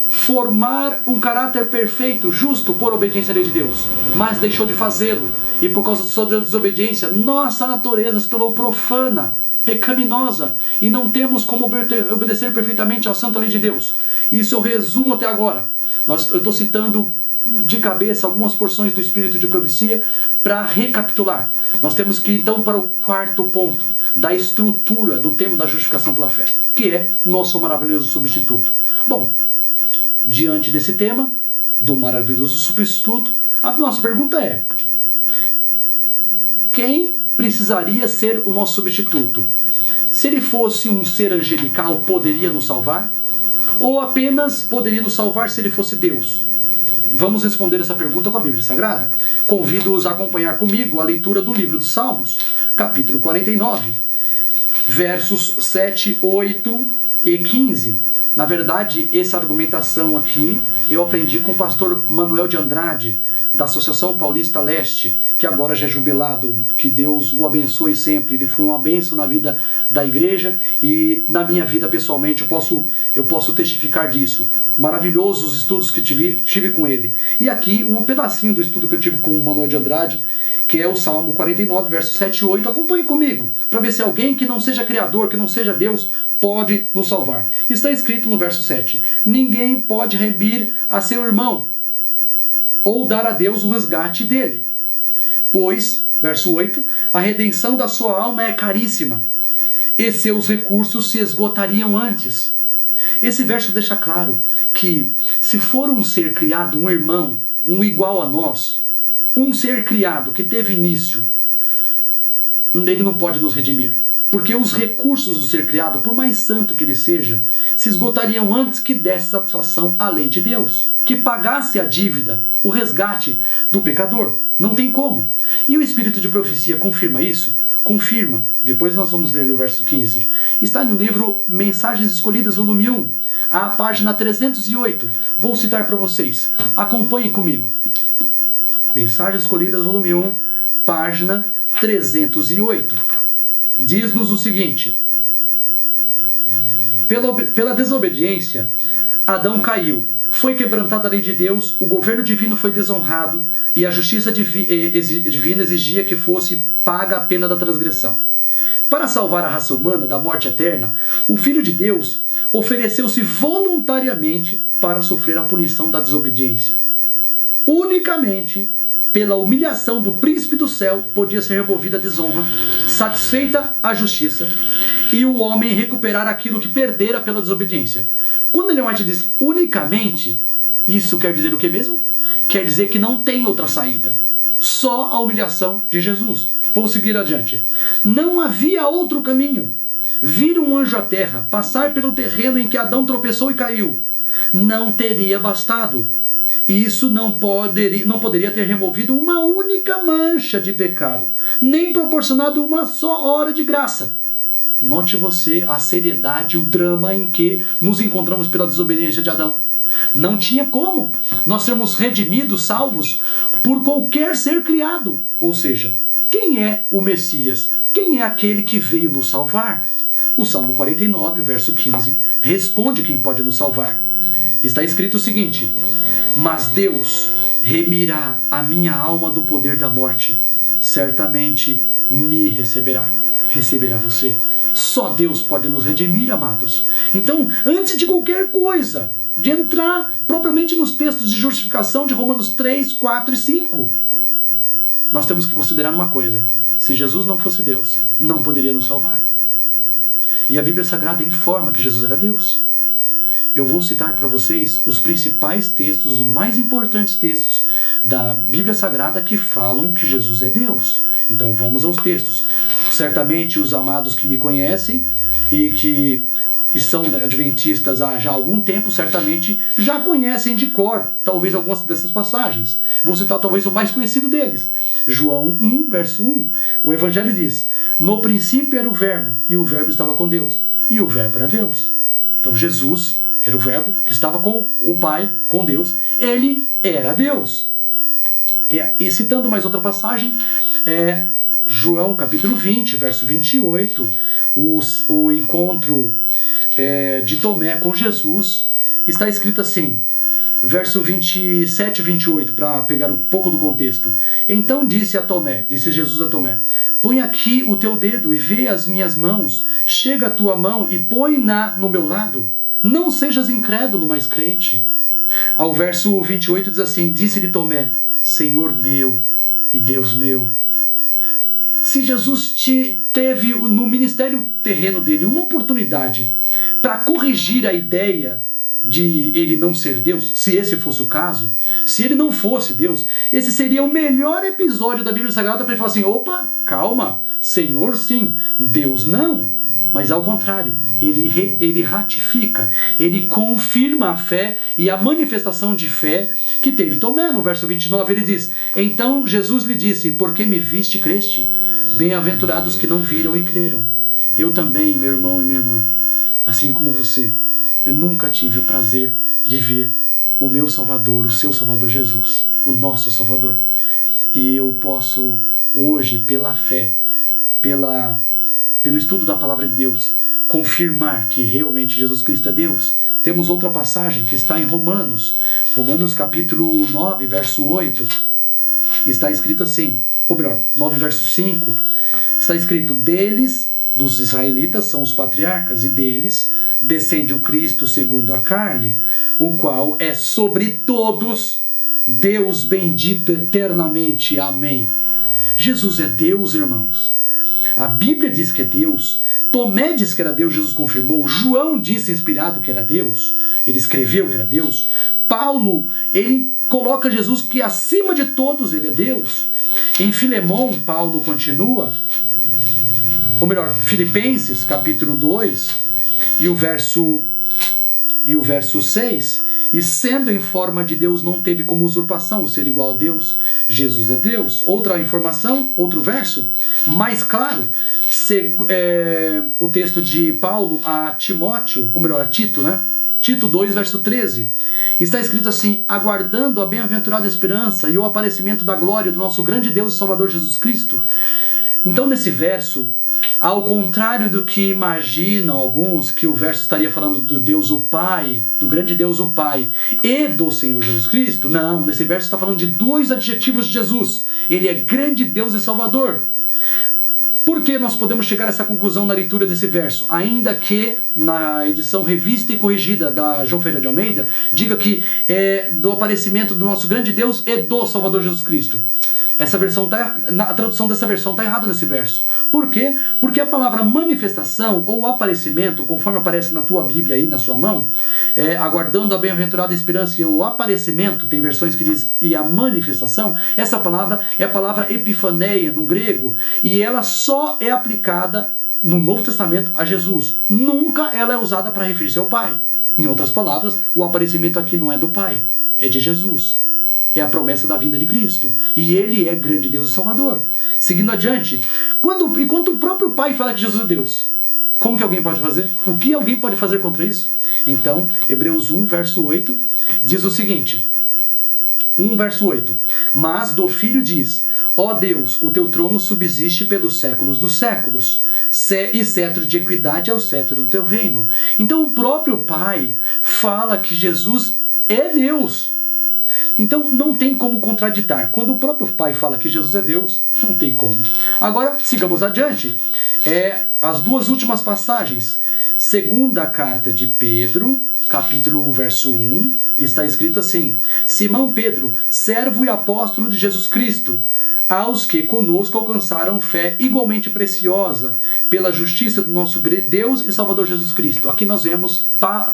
formar um caráter perfeito, justo, por obediência à lei de Deus, mas deixou de fazê-lo, e por causa da sua desobediência, nossa natureza se tornou profana, pecaminosa, e não temos como obedecer perfeitamente à santa lei de Deus. Isso eu resumo até agora. Eu estou citando de cabeça algumas porções do Espírito de Profecia para recapitular. Nós temos que ir então para o quarto ponto da estrutura do tema da justificação pela fé, que é nosso maravilhoso substituto. Bom, diante desse tema, do maravilhoso substituto, a nossa pergunta é: quem precisaria ser o nosso substituto? Se ele fosse um ser angelical, poderia nos salvar? Ou apenas poderia nos salvar se ele fosse Deus? Vamos responder essa pergunta com a Bíblia Sagrada. Convido-os a acompanhar comigo a leitura do livro dos Salmos, capítulo 49, versos 7, 8 e 15. Na verdade, essa argumentação aqui eu aprendi com o pastor Manuel de Andrade, da Associação Paulista Leste, que agora já é jubilado, que Deus o abençoe sempre. Ele foi uma bênção na vida da igreja e na minha vida pessoalmente eu posso testificar disso. Maravilhosos os estudos que tive com ele. E aqui um pedacinho do estudo que eu tive com o Manuel de Andrade, que é o Salmo 49, versos 7 e 8. Acompanhe comigo, para ver se alguém que não seja Criador, que não seja Deus, pode nos salvar. Está escrito no verso 7: ninguém pode remir a seu irmão, ou dar a Deus o resgate dele. Pois, verso 8, a redenção da sua alma é caríssima, e seus recursos se esgotariam antes. Esse verso deixa claro que se for um ser criado, um irmão, um igual a nós, um ser criado que teve início, ele não pode nos redimir. Porque os recursos do ser criado, por mais santo que ele seja, se esgotariam antes que desse satisfação à lei de Deus, que pagasse a dívida, o resgate do pecador. Não tem como. E o Espírito de Profecia confirma isso? Confirma. Depois nós vamos ler no verso 15. Está no livro Mensagens Escolhidas, volume 1, a página 308. Vou citar para vocês. Acompanhem comigo. Mensagens Escolhidas, volume 1, página 308. Diz-nos o seguinte: pela desobediência, Adão caiu. Foi quebrantada a lei de Deus, o governo divino foi desonrado e a justiça divina exigia que fosse paga a pena da transgressão. Para salvar a raça humana da morte eterna, o Filho de Deus ofereceu-se voluntariamente para sofrer a punição da desobediência. Unicamente pela humilhação do príncipe do céu podia ser removida a desonra, satisfeita a justiça e o homem recuperar aquilo que perdera pela desobediência. Quando Ellen White diz unicamente, isso quer dizer o que mesmo? Quer dizer que não tem outra saída. Só a humilhação de Jesus. Vamos seguir adiante. Não havia outro caminho. Vir um anjo à terra, passar pelo terreno em que Adão tropeçou e caiu, não teria bastado. E isso não poderia ter removido uma única mancha de pecado, nem proporcionado uma só hora de graça. Note você a seriedade, o drama em que nos encontramos pela desobediência de Adão. Não tinha como nós sermos redimidos, salvos, por qualquer ser criado. Ou seja, quem é o Messias? Quem é aquele que veio nos salvar? O Salmo 49, verso 15, responde quem pode nos salvar. Está escrito o seguinte: mas Deus remirá a minha alma do poder da morte, certamente me receberá. Receberá você. Só Deus pode nos redimir, amados. Então, antes de qualquer coisa, de entrar propriamente nos textos de justificação de Romanos 3, 4 e 5, nós temos que considerar uma coisa: se Jesus não fosse Deus, não poderia nos salvar. E a Bíblia Sagrada informa que Jesus era Deus. Eu vou citar para vocês os principais textos, os mais importantes textos da Bíblia Sagrada que falam que Jesus é Deus. Então vamos aos textos. Certamente os amados que me conhecem e que são adventistas há já algum tempo, certamente já conhecem de cor, talvez algumas dessas passagens. Vou citar talvez o mais conhecido deles. João 1, verso 1. O Evangelho diz: no princípio era o Verbo, e o Verbo estava com Deus, e o Verbo era Deus. Então Jesus era o Verbo que estava com o Pai, com Deus. Ele era Deus. E citando mais outra passagem, João capítulo 20, verso 28, o encontro de Tomé com Jesus, está escrito assim, verso 27 e 28, para pegar um pouco do contexto. Então disse Jesus a Tomé: põe aqui o teu dedo e vê as minhas mãos, chega a tua mão e põe-na no meu lado. Não sejas incrédulo, mas crente. Ao verso 28 diz assim: disse-lhe Tomé: Senhor meu e Deus meu. Se Jesus teve no ministério terreno dele uma oportunidade para corrigir a ideia de ele não ser Deus, se esse fosse o caso, se ele não fosse Deus, esse seria o melhor episódio da Bíblia Sagrada para ele falar assim: opa, calma, Senhor sim, Deus não. Mas ao contrário, ele ratifica, ele confirma a fé e a manifestação de fé que teve Tomé. No verso 29 ele diz: então Jesus lhe disse: porque me viste, creste? Bem-aventurados que não viram e creram. Eu também, meu irmão e minha irmã, assim como você, eu nunca tive o prazer de ver o meu Salvador, o seu Salvador Jesus, o nosso Salvador. E eu posso hoje, pela fé, pelo estudo da Palavra de Deus, confirmar que realmente Jesus Cristo é Deus. Temos outra passagem que está em Romanos capítulo 9, verso 8, está escrito assim, ou melhor, 9 verso 5, está escrito: deles, dos israelitas, são os patriarcas, e deles descende o Cristo segundo a carne, o qual é sobre todos Deus bendito eternamente. Amém. Jesus é Deus, irmãos. A Bíblia diz que é Deus. Tomé disse que era Deus, Jesus confirmou. João disse inspirado que era Deus. Ele escreveu que era Deus. Paulo, ele coloca Jesus que acima de todos ele é Deus. Em Filemão, Paulo continua, ou melhor, Filipenses capítulo 2 e o verso 6: e sendo em forma de Deus, não teve como usurpação o ser igual a Deus. Jesus é Deus. Outra informação, outro verso mais claro, o texto de Paulo a Timóteo, ou melhor, a Tito, né? Tito 2, verso 13, está escrito assim: aguardando a bem-aventurada esperança e o aparecimento da glória do nosso grande Deus e Salvador Jesus Cristo. Então, nesse verso, ao contrário do que imaginam alguns, que o verso estaria falando do Deus o Pai, do grande Deus o Pai, e do Senhor Jesus Cristo, não, nesse verso está falando de dois adjetivos de Jesus. Ele é grande Deus e Salvador. Por que nós podemos chegar a essa conclusão na leitura desse verso? Ainda que na edição revista e corrigida da João Ferreira de Almeida, diga que é do aparecimento do nosso grande Deus e do Salvador Jesus Cristo. Essa versão a tradução dessa versão está errada nesse verso. Por quê? Porque a palavra manifestação ou aparecimento, conforme aparece na tua Bíblia aí, na sua mão, aguardando a bem-aventurada esperança e o aparecimento, tem versões que diz e a manifestação, essa palavra é a palavra epifaneia no grego, e ela só é aplicada no Novo Testamento a Jesus. Nunca ela é usada para referir-se ao Pai. Em outras palavras, o aparecimento aqui não é do Pai, é de Jesus. É a promessa da vinda de Cristo. E Ele é grande Deus e Salvador. Seguindo adiante, enquanto o próprio Pai fala que Jesus é Deus, como que alguém pode fazer? O que alguém pode fazer contra isso? Então, Hebreus 1, verso 8, diz o seguinte: 1, verso 8: mas do Filho diz: ó Deus, o teu trono subsiste pelos séculos dos séculos, e cetro de equidade é o cetro do teu reino. Então o próprio Pai fala que Jesus é Deus. Então não tem como contraditar. Quando o próprio Pai fala que Jesus é Deus, não tem como. Agora, sigamos adiante. As duas últimas passagens. Segunda carta de Pedro, capítulo 1, verso 1, está escrito assim: Simão Pedro, servo e apóstolo de Jesus Cristo, aos que conosco alcançaram fé igualmente preciosa, pela justiça do nosso Deus e Salvador Jesus Cristo. Aqui nós vemos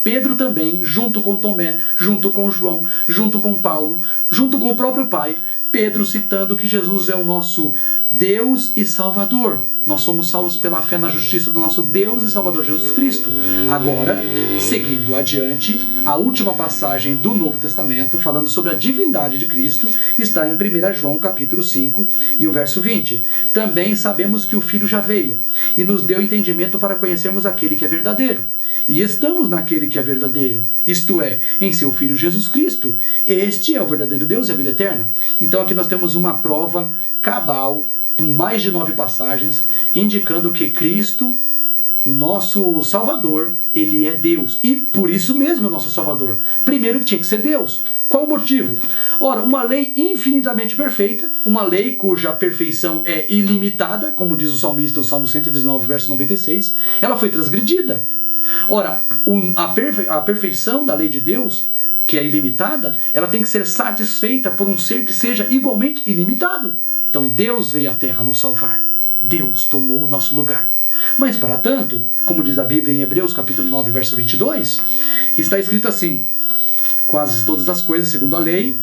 Pedro também, junto com Tomé, junto com João, junto com Paulo, junto com o próprio Pai, Pedro citando que Jesus é o nosso Deus e Salvador. Nós somos salvos pela fé na justiça do nosso Deus e Salvador Jesus Cristo. Agora, seguindo adiante, a última passagem do Novo Testamento, falando sobre a divindade de Cristo, está em 1 João capítulo 5 e o verso 20. Também sabemos que o Filho já veio e nos deu entendimento para conhecermos aquele que é verdadeiro. E estamos naquele que é verdadeiro, isto é, em seu Filho Jesus Cristo. Este é o verdadeiro Deus e a vida eterna. Então aqui nós temos uma prova cabal, em mais de 9 passagens, indicando que Cristo, nosso Salvador, ele é Deus. E por isso mesmo é nosso Salvador. Primeiro tinha que ser Deus. Qual o motivo? Ora, uma lei infinitamente perfeita, uma lei cuja perfeição é ilimitada, como diz o salmista, o Salmo 119, verso 96, ela foi transgredida. Ora, a perfeição da lei de Deus, que é ilimitada, ela tem que ser satisfeita por um ser que seja igualmente ilimitado. Então Deus veio à terra nos salvar. Deus tomou o nosso lugar. Mas para tanto, como diz a Bíblia em Hebreus capítulo 9, verso 22, está escrito assim: quase todas as coisas segundo a lei,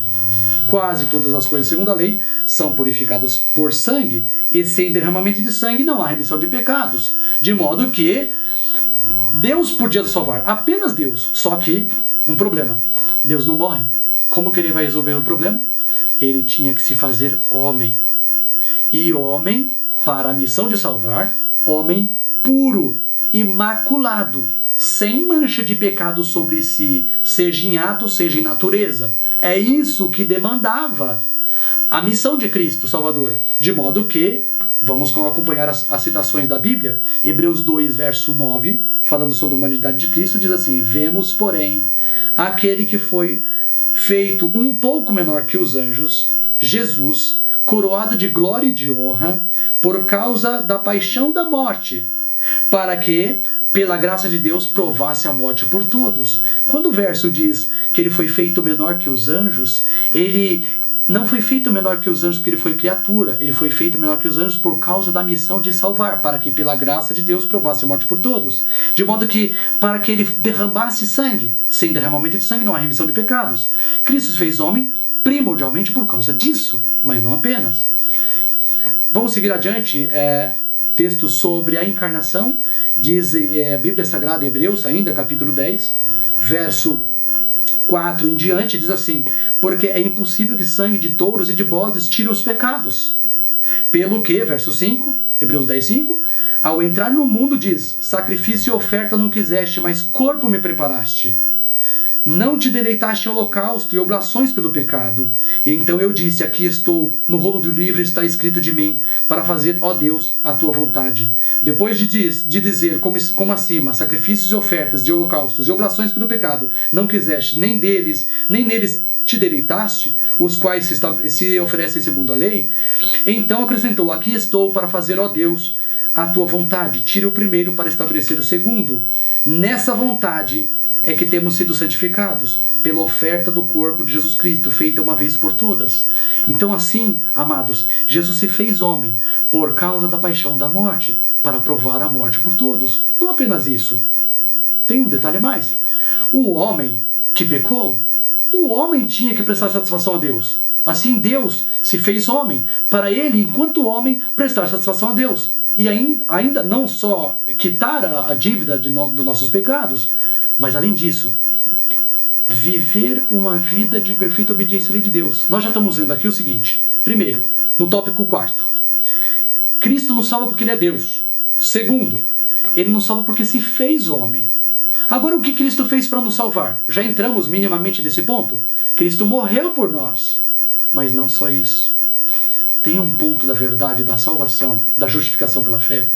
são purificadas por sangue, e sem derramamento de sangue não há remissão de pecados. De modo que Deus podia salvar, apenas Deus. Só que, um problema, Deus não morre. Como que ele vai resolver o problema? Ele tinha que se fazer homem. E homem, para a missão de salvar, homem puro, imaculado, sem mancha de pecado sobre si, seja em ato, seja em natureza. É isso que demandava a missão de Cristo Salvador. De modo que, vamos acompanhar as citações da Bíblia, Hebreus 2, verso 9, falando sobre a humanidade de Cristo, diz assim: vemos, porém, aquele que foi feito um pouco menor que os anjos, Jesus, coroado de glória e de honra, por causa da paixão da morte, para que, pela graça de Deus, provasse a morte por todos. Quando o verso diz que ele foi feito menor que os anjos, ele não foi feito menor que os anjos porque ele foi criatura, ele foi feito menor que os anjos por causa da missão de salvar, para que pela graça de Deus provasse a morte por todos. De modo que, para que ele derramasse sangue, sem derramamento de sangue não há remissão de pecados. Cristo se fez homem primordialmente por causa disso, mas não apenas. Vamos seguir adiante, texto sobre a encarnação, diz a Bíblia Sagrada, Hebreus ainda, capítulo 10, verso 4 em diante, diz assim: porque é impossível que sangue de touros e de bodes tire os pecados. Pelo que, verso 5, Hebreus 10, 5, ao entrar no mundo diz: sacrifício e oferta não quiseste, mas corpo me preparaste. Não te deleitaste em holocausto e oblações pelo pecado. E então eu disse: aqui estou, no rolo do livro está escrito de mim, para fazer, ó Deus, a tua vontade. Depois de dizer, como acima, sacrifícios e ofertas de holocaustos e oblações pelo pecado, não quiseste, nem neles te deleitaste, os quais se oferecem segundo a lei, então acrescentou: aqui estou para fazer, ó Deus, a tua vontade. Tire o primeiro para estabelecer o segundo. Nessa vontade é que temos sido santificados, pela oferta do corpo de Jesus Cristo, feita uma vez por todas. Então assim, amados, Jesus se fez homem por causa da paixão da morte, para provar a morte por todos. Não apenas isso. Tem um detalhe a mais. O homem que pecou, o homem tinha que prestar satisfação a Deus. Assim Deus se fez homem, para ele, enquanto homem, prestar satisfação a Deus. E ainda não só quitar a dívida dos nossos pecados, mas além disso, viver uma vida de perfeita obediência à lei de Deus. Nós já estamos vendo aqui o seguinte: primeiro, no tópico 4, Cristo nos salva porque ele é Deus. Segundo, ele nos salva porque se fez homem. Agora, o que Cristo fez para nos salvar? Já entramos minimamente nesse ponto? Cristo morreu por nós. Mas não só isso. Tem um ponto da verdade, da salvação, da justificação pela fé,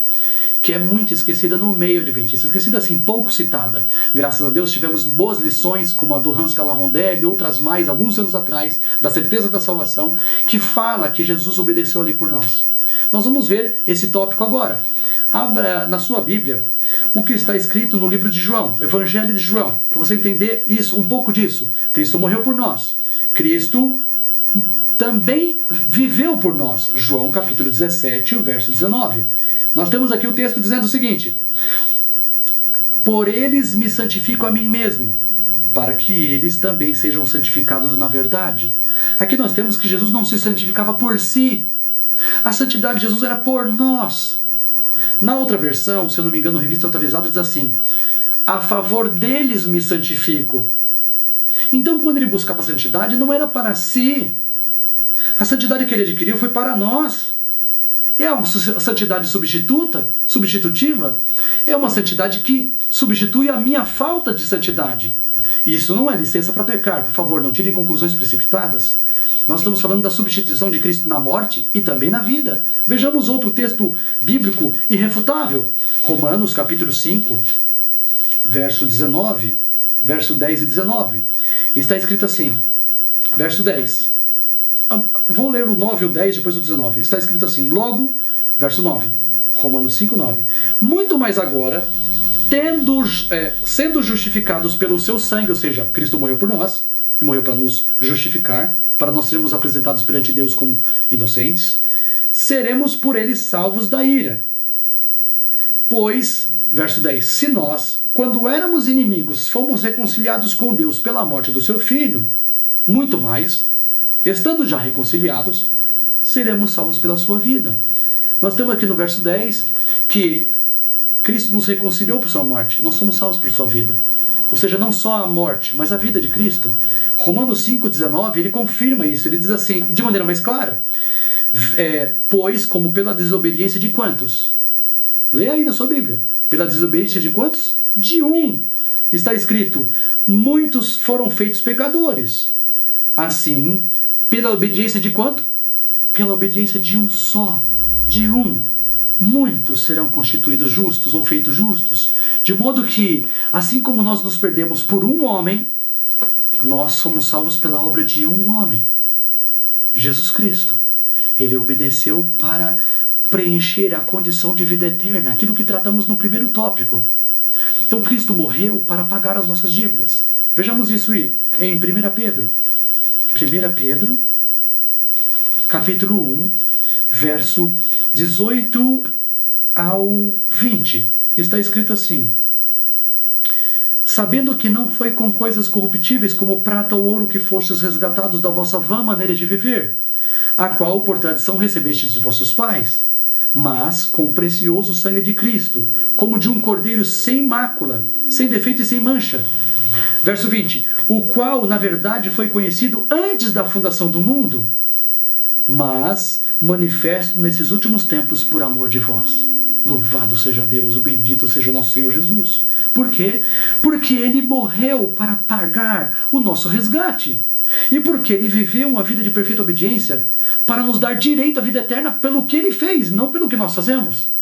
que é muito esquecida no meio adventista, esquecida assim, pouco citada. Graças a Deus tivemos boas lições, como a do Hans Calar Rondel e outras mais, alguns anos atrás, da certeza da salvação, que fala que Jesus obedeceu a lei por nós. Nós vamos ver esse tópico agora. Abra na sua Bíblia o que está escrito no livro de João, Evangelho de João, para você entender isso, um pouco disso. Cristo morreu por nós. Cristo também viveu por nós. João capítulo 17, o verso 19. Nós temos aqui o texto dizendo o seguinte: por eles me santifico a mim mesmo, para que eles também sejam santificados na verdade. Aqui nós temos que Jesus não se santificava por si. A santidade de Jesus era por nós. Na outra versão, se eu não me engano, Revista Atualizada diz assim: a favor deles me santifico. Então, quando ele buscava a santidade, não era para si. A santidade que ele adquiriu foi para nós. É uma santidade substitutiva? É uma santidade que substitui a minha falta de santidade. Isso não é licença para pecar. Por favor, não tirem conclusões precipitadas. Nós estamos falando da substituição de Cristo na morte e também na vida. Vejamos outro texto bíblico irrefutável. Romanos capítulo 5, verso 19, verso 10 e 19. Está escrito assim, verso 10. Vou ler o 9 e o 10, depois o 19. Está escrito assim, logo, verso 9, Romanos 5, 9. Muito mais agora, sendo justificados pelo seu sangue, ou seja, Cristo morreu por nós, e morreu para nos justificar, para nós sermos apresentados perante Deus como inocentes, seremos por ele salvos da ira. Pois, verso 10, se nós, quando éramos inimigos, fomos reconciliados com Deus pela morte do seu Filho, muito mais, estando já reconciliados, seremos salvos pela sua vida. Nós temos aqui no verso 10 que Cristo nos reconciliou por sua morte, nós somos salvos por sua vida. Ou seja, não só a morte, mas a vida de Cristo. Romanos 5,19, ele confirma isso, ele diz assim, de maneira mais clara, pois como pela desobediência de quantos? Leia aí na sua Bíblia. Pela desobediência de quantos? de um. Está escrito, muitos foram feitos pecadores. Assim, pela obediência de quanto? Pela obediência de um só, de um. Muitos serão constituídos justos ou feitos justos. De modo que, assim como nós nos perdemos por um homem, nós somos salvos pela obra de um homem, Jesus Cristo. Ele obedeceu para preencher a condição de vida eterna, aquilo que tratamos no primeiro tópico. Então Cristo morreu para pagar as nossas dívidas. Vejamos isso aí em 1 Pedro. 1 Pedro, capítulo 1, verso 18 ao 20. Está escrito assim: sabendo que não foi com coisas corruptíveis como prata ou ouro que fostes resgatados da vossa vã maneira de viver, a qual por tradição recebestes de vossos pais, mas com o precioso sangue de Cristo, como de um cordeiro sem mácula, sem defeito e sem mancha. Verso 20, o qual na verdade foi conhecido antes da fundação do mundo, mas manifesto nesses últimos tempos por amor de vós. Louvado seja Deus, o bendito seja o nosso Senhor Jesus. Por quê? Porque Ele morreu para pagar o nosso resgate. E porque Ele viveu uma vida de perfeita obediência para nos dar direito à vida eterna pelo que Ele fez, não pelo que nós fazemos.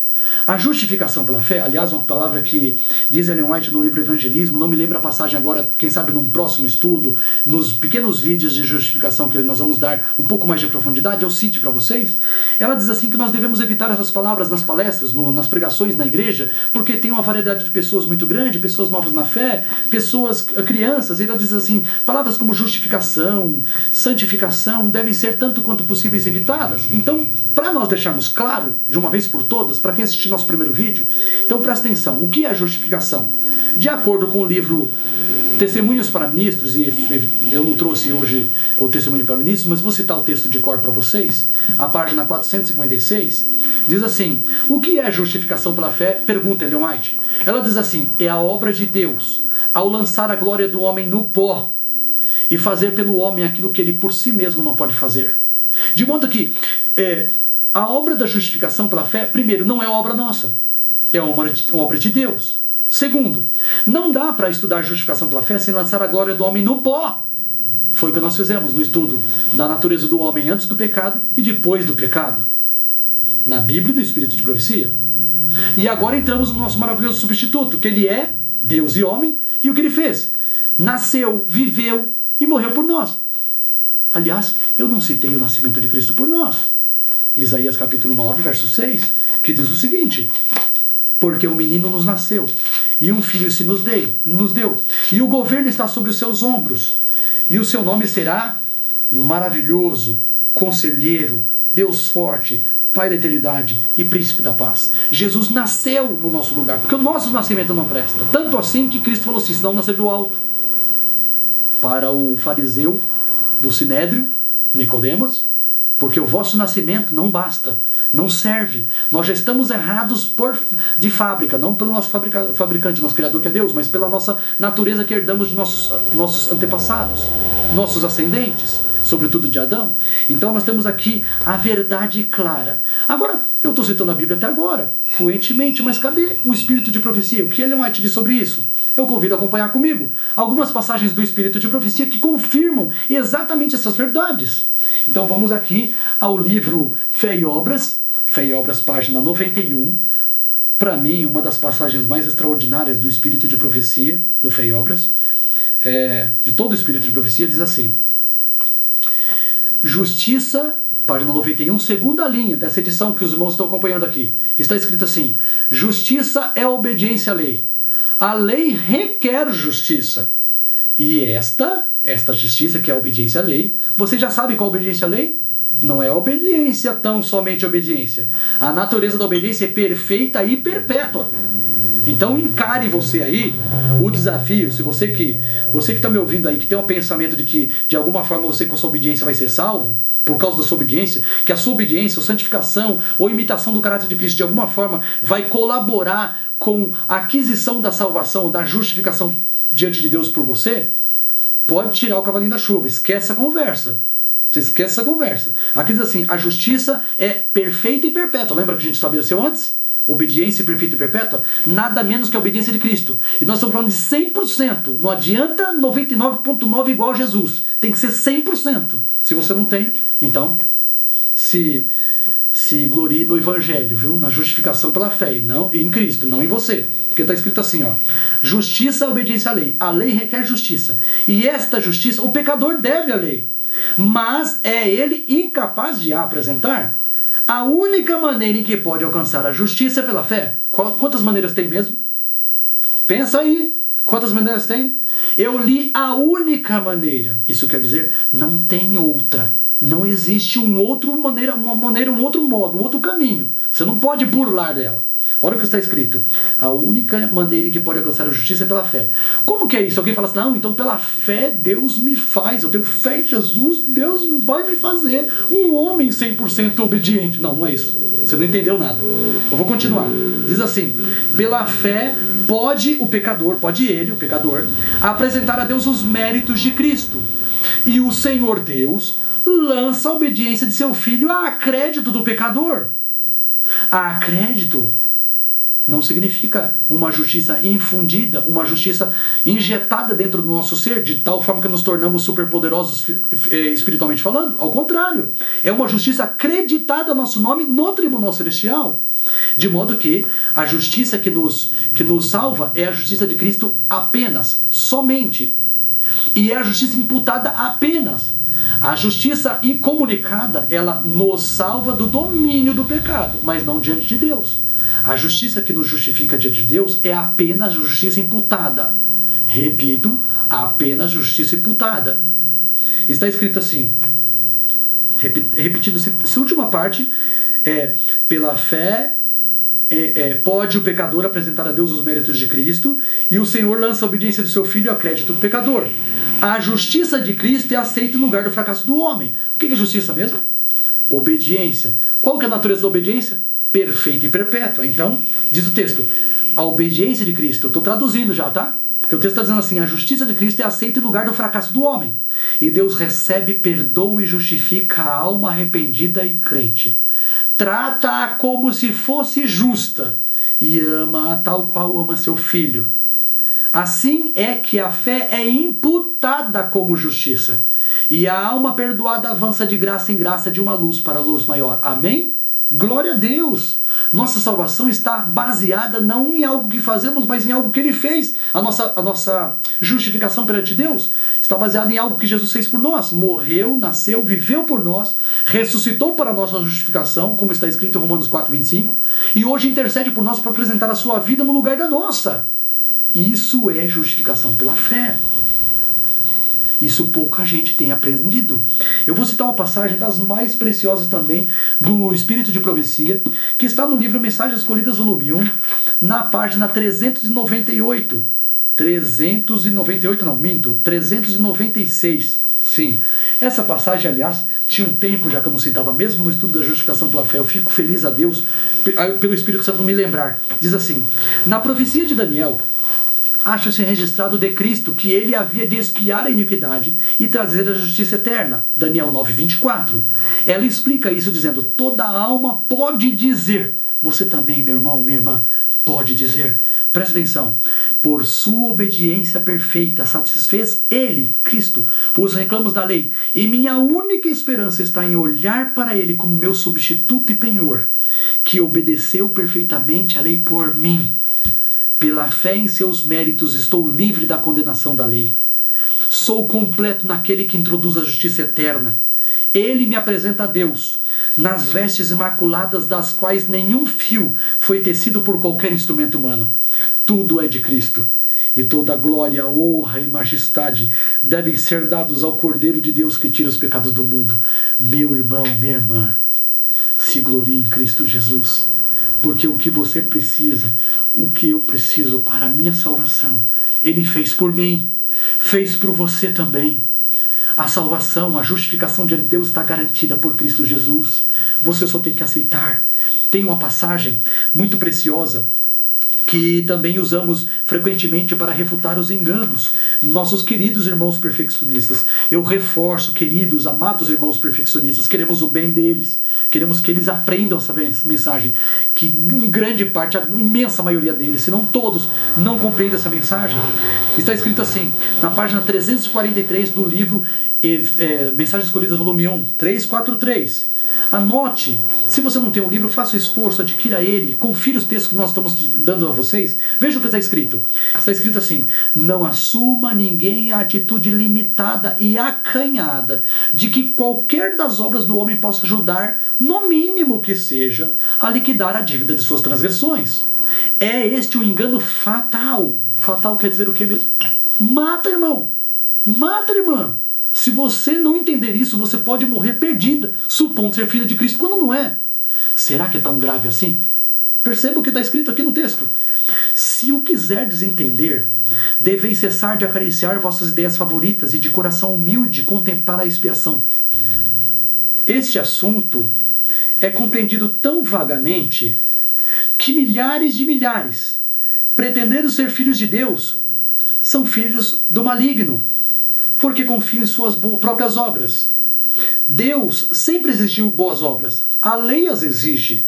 A justificação pela fé, aliás, uma palavra que diz Ellen White no livro Evangelismo, não me lembro a passagem agora, quem sabe num próximo estudo, nos pequenos vídeos de justificação que nós vamos dar um pouco mais de profundidade, eu cite para vocês. Ela diz assim que nós devemos evitar essas palavras nas palestras, nas pregações na igreja, porque tem uma variedade de pessoas muito grande, pessoas novas na fé, pessoas, crianças, e ela diz assim, palavras como justificação, santificação, devem ser tanto quanto possíveis evitadas. Então, para nós deixarmos claro, de uma vez por todas, para quem assistiu nosso primeiro vídeo, então presta atenção, o que é justificação? De acordo com o livro Testemunhos para Ministros, e eu não trouxe hoje o Testemunho para Ministros, mas vou citar o texto de cor para vocês, a página 456, diz assim, o que é justificação pela fé? Pergunta Ellen White. Ela diz assim, é a obra de Deus, ao lançar a glória do homem no pó, e fazer pelo homem aquilo que ele por si mesmo não pode fazer. De modo que a obra da justificação pela fé, primeiro, não é obra nossa, é uma obra de Deus. Segundo, não dá para estudar justificação pela fé sem lançar a glória do homem no pó. Foi o que nós fizemos no estudo da natureza do homem antes do pecado e depois do pecado, na Bíblia e no Espírito de Profecia. E agora entramos no nosso maravilhoso substituto, que ele é Deus e homem, e o que ele fez? Nasceu, viveu e morreu por nós. Aliás, eu não citei o nascimento de Cristo por nós. Isaías capítulo 9, verso 6, que diz o seguinte, porque o menino nos nasceu, e um filho se nos deu, e o governo está sobre os seus ombros, e o seu nome será maravilhoso, conselheiro, Deus forte, Pai da eternidade e príncipe da paz. Jesus nasceu no nosso lugar, porque o nosso nascimento não presta, tanto assim que Cristo falou assim, senão nascer do alto. Para o fariseu do Sinédrio, Nicodemos, porque o vosso nascimento não basta, não serve. Nós já estamos errados de fábrica, não pelo nosso fabricante, nosso Criador que é Deus, mas pela nossa natureza que herdamos de nossos antepassados, nossos ascendentes, sobretudo de Adão. Então nós temos aqui a verdade clara. Agora, eu estou citando a Bíblia até agora, fluentemente, mas cadê o Espírito de Profecia? O que Ellen White diz sobre isso? Eu convido a acompanhar comigo algumas passagens do Espírito de Profecia que confirmam exatamente essas verdades. Então vamos aqui ao livro Fé e Obras, página 91, para mim uma das passagens mais extraordinárias do Espírito de Profecia, do Fé e Obras, de todo o Espírito de Profecia, diz assim, justiça, página 91, segunda linha dessa edição que os irmãos estão acompanhando aqui, está escrito assim, justiça é obediência à lei. A lei requer justiça. E esta justiça, que é a obediência à lei, você já sabe qual é a obediência à lei? Não é obediência, tão somente obediência. A natureza da obediência é perfeita e perpétua. Então encare você aí o desafio, se você que está me ouvindo aí, que tem um pensamento de que de alguma forma você com a sua obediência vai ser salvo, por causa da sua obediência, que a sua obediência, ou santificação, ou imitação do caráter de Cristo de alguma forma vai colaborar com a aquisição da salvação, da justificação diante de Deus por você, pode tirar o cavalinho da chuva, esquece a conversa. Você esquece essa conversa. Aqui diz assim, a justiça é perfeita e perpétua. Lembra que a gente estabeleceu antes? obediência perfeita e perpétua, nada menos que a obediência de Cristo. E nós estamos falando de 100%. Não adianta 99,9 igual a Jesus. Tem que ser 100%. Se você não tem, então se glorie no Evangelho, viu? Na justificação pela fé, e não em Cristo, não em você. Porque está escrito assim, ó: justiça, obediência à lei. A lei requer justiça. E esta justiça, o pecador deve à lei. Mas é ele incapaz de a apresentar. A única maneira em que pode alcançar a justiça é pela fé. Quantas maneiras tem mesmo? Pensa aí. Quantas maneiras tem? Eu li a única maneira. Isso quer dizer, não tem outra. Não existe uma outra maneira, um outro modo, um outro caminho. Você não pode burlar dela. Olha o que está escrito. A única maneira em que pode alcançar a justiça é pela fé. Como que é isso? Alguém fala assim, não, então pela fé Deus me faz. Eu tenho fé em Jesus, Deus vai me fazer um homem 100% obediente. Não, não é isso. Você não entendeu nada. Eu vou continuar. Diz assim, pela fé pode o pecador, pode ele, o pecador, apresentar a Deus os méritos de Cristo. E o Senhor Deus lança a obediência de seu filho a crédito do pecador. A crédito não significa uma justiça infundida, uma justiça injetada dentro do nosso ser, de tal forma que nos tornamos superpoderosos espiritualmente falando. Ao contrário, é uma justiça acreditada a nosso nome no tribunal celestial. De modo que a justiça que nos salva é a justiça de Cristo apenas, somente. E é a justiça imputada apenas. A justiça incomunicada, ela nos salva do domínio do pecado, mas não diante de Deus. A justiça que nos justifica diante de Deus é apenas justiça imputada. Repito, apenas justiça imputada. Está escrito assim, repetindo essa última parte, pela fé pode o pecador apresentar a Deus os méritos de Cristo, e o Senhor lança a obediência do seu Filho a crédito do pecador. A justiça de Cristo é aceita no lugar do fracasso do homem. O que é justiça mesmo? Obediência. Qual que é a natureza da obediência? Perfeita e perpétua. Então, diz o texto, a obediência de Cristo, eu estou traduzindo já, tá? Porque o texto está dizendo assim, a justiça de Cristo é aceita em lugar do fracasso do homem. E Deus recebe, perdoa e justifica a alma arrependida e crente. Trata-a como se fosse justa e ama-a tal qual ama seu filho. Assim é que a fé é imputada como justiça. E a alma perdoada avança de graça em graça, de uma luz para a luz maior. Amém? Glória a Deus! Nossa salvação está baseada não em algo que fazemos, mas em algo que Ele fez. A nossa justificação perante Deus está baseada em algo que Jesus fez por nós. Morreu, nasceu, viveu por nós, ressuscitou para a nossa justificação, como está escrito em Romanos 4,25, e hoje intercede por nós para apresentar a sua vida no lugar da nossa. Isso é justificação pela fé. Isso pouca gente tem aprendido. Eu vou citar uma passagem das mais preciosas também do Espírito de Profecia, que está no livro Mensagens Escolhidas, volume 1, na página 398. 396. Sim. Essa passagem, aliás, tinha um tempo já que eu não citava, mesmo no estudo da justificação pela fé. Eu fico feliz a Deus pelo Espírito Santo me lembrar. Diz assim, na profecia de Daniel, acha-se registrado de Cristo que ele havia de expiar a iniquidade e trazer a justiça eterna. Daniel 9:24. Ela explica isso dizendo, toda alma pode dizer, você também, meu irmão, minha irmã, pode dizer, presta atenção, por sua obediência perfeita satisfez ele, Cristo, os reclamos da lei, e minha única esperança está em olhar para ele como meu substituto e penhor, que obedeceu perfeitamente a lei por mim. Pela fé em seus méritos estou livre da condenação da lei. Sou completo naquele que introduz a justiça eterna. Ele me apresenta a Deus, nas vestes imaculadas das quais nenhum fio foi tecido por qualquer instrumento humano. Tudo é de Cristo. E toda glória, honra e majestade devem ser dados ao Cordeiro de Deus que tira os pecados do mundo. Meu irmão, minha irmã, se glorie em Cristo Jesus. Porque o que você precisa, o que eu preciso para a minha salvação, Ele fez por mim, fez por você também. A salvação, a justificação diante de Deus está garantida por Cristo Jesus. Você só tem que aceitar. Tem uma passagem muito preciosa que também usamos frequentemente para refutar os enganos. Nossos queridos irmãos perfeccionistas, eu reforço, queridos, amados irmãos perfeccionistas, queremos o bem deles, queremos que eles aprendam essa mensagem, que em grande parte, a imensa maioria deles, se não todos, não compreendem essa mensagem. Está escrito assim, na página 343 do livro Mensagens Escolhidas, volume 1, 343. Anote, se você não tem um livro, faça o esforço, adquira ele, confira os textos que nós estamos dando a vocês. Veja o que está escrito. Está escrito assim: não assuma ninguém a atitude limitada e acanhada de que qualquer das obras do homem possa ajudar, no mínimo que seja, a liquidar a dívida de suas transgressões. É este um engano fatal. Fatal quer dizer o que mesmo? Mata, irmão. Mata, irmã. Se você não entender isso, você pode morrer perdida, supondo ser filha de Cristo, quando não é. Será que é tão grave assim? Perceba o que está escrito aqui no texto. Se o quiserdes entender, deveis cessar de acariciar vossas ideias favoritas e de coração humilde contemplar a expiação. Este assunto é compreendido tão vagamente que milhares de milhares, pretendendo ser filhos de Deus, são filhos do maligno, porque confiam em suas próprias obras. Deus sempre exigiu boas obras, a lei as exige.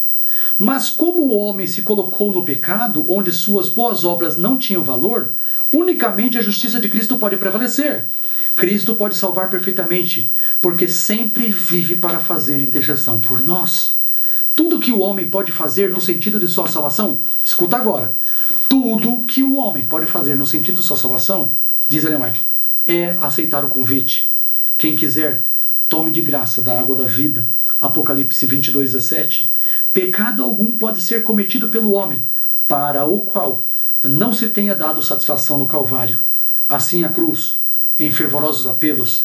Mas como o homem se colocou no pecado, onde suas boas obras não tinham valor, unicamente a justiça de Cristo pode prevalecer. Cristo pode salvar perfeitamente, porque sempre vive para fazer intercessão por nós. Tudo que o homem pode fazer no sentido de sua salvação, escuta agora, tudo que o homem pode fazer no sentido de sua salvação, diz Ellen White, é aceitar o convite. Quem quiser, tome de graça da água da vida. Apocalipse 22:17. Pecado algum pode ser cometido pelo homem, para o qual não se tenha dado satisfação no Calvário. Assim a cruz, em fervorosos apelos,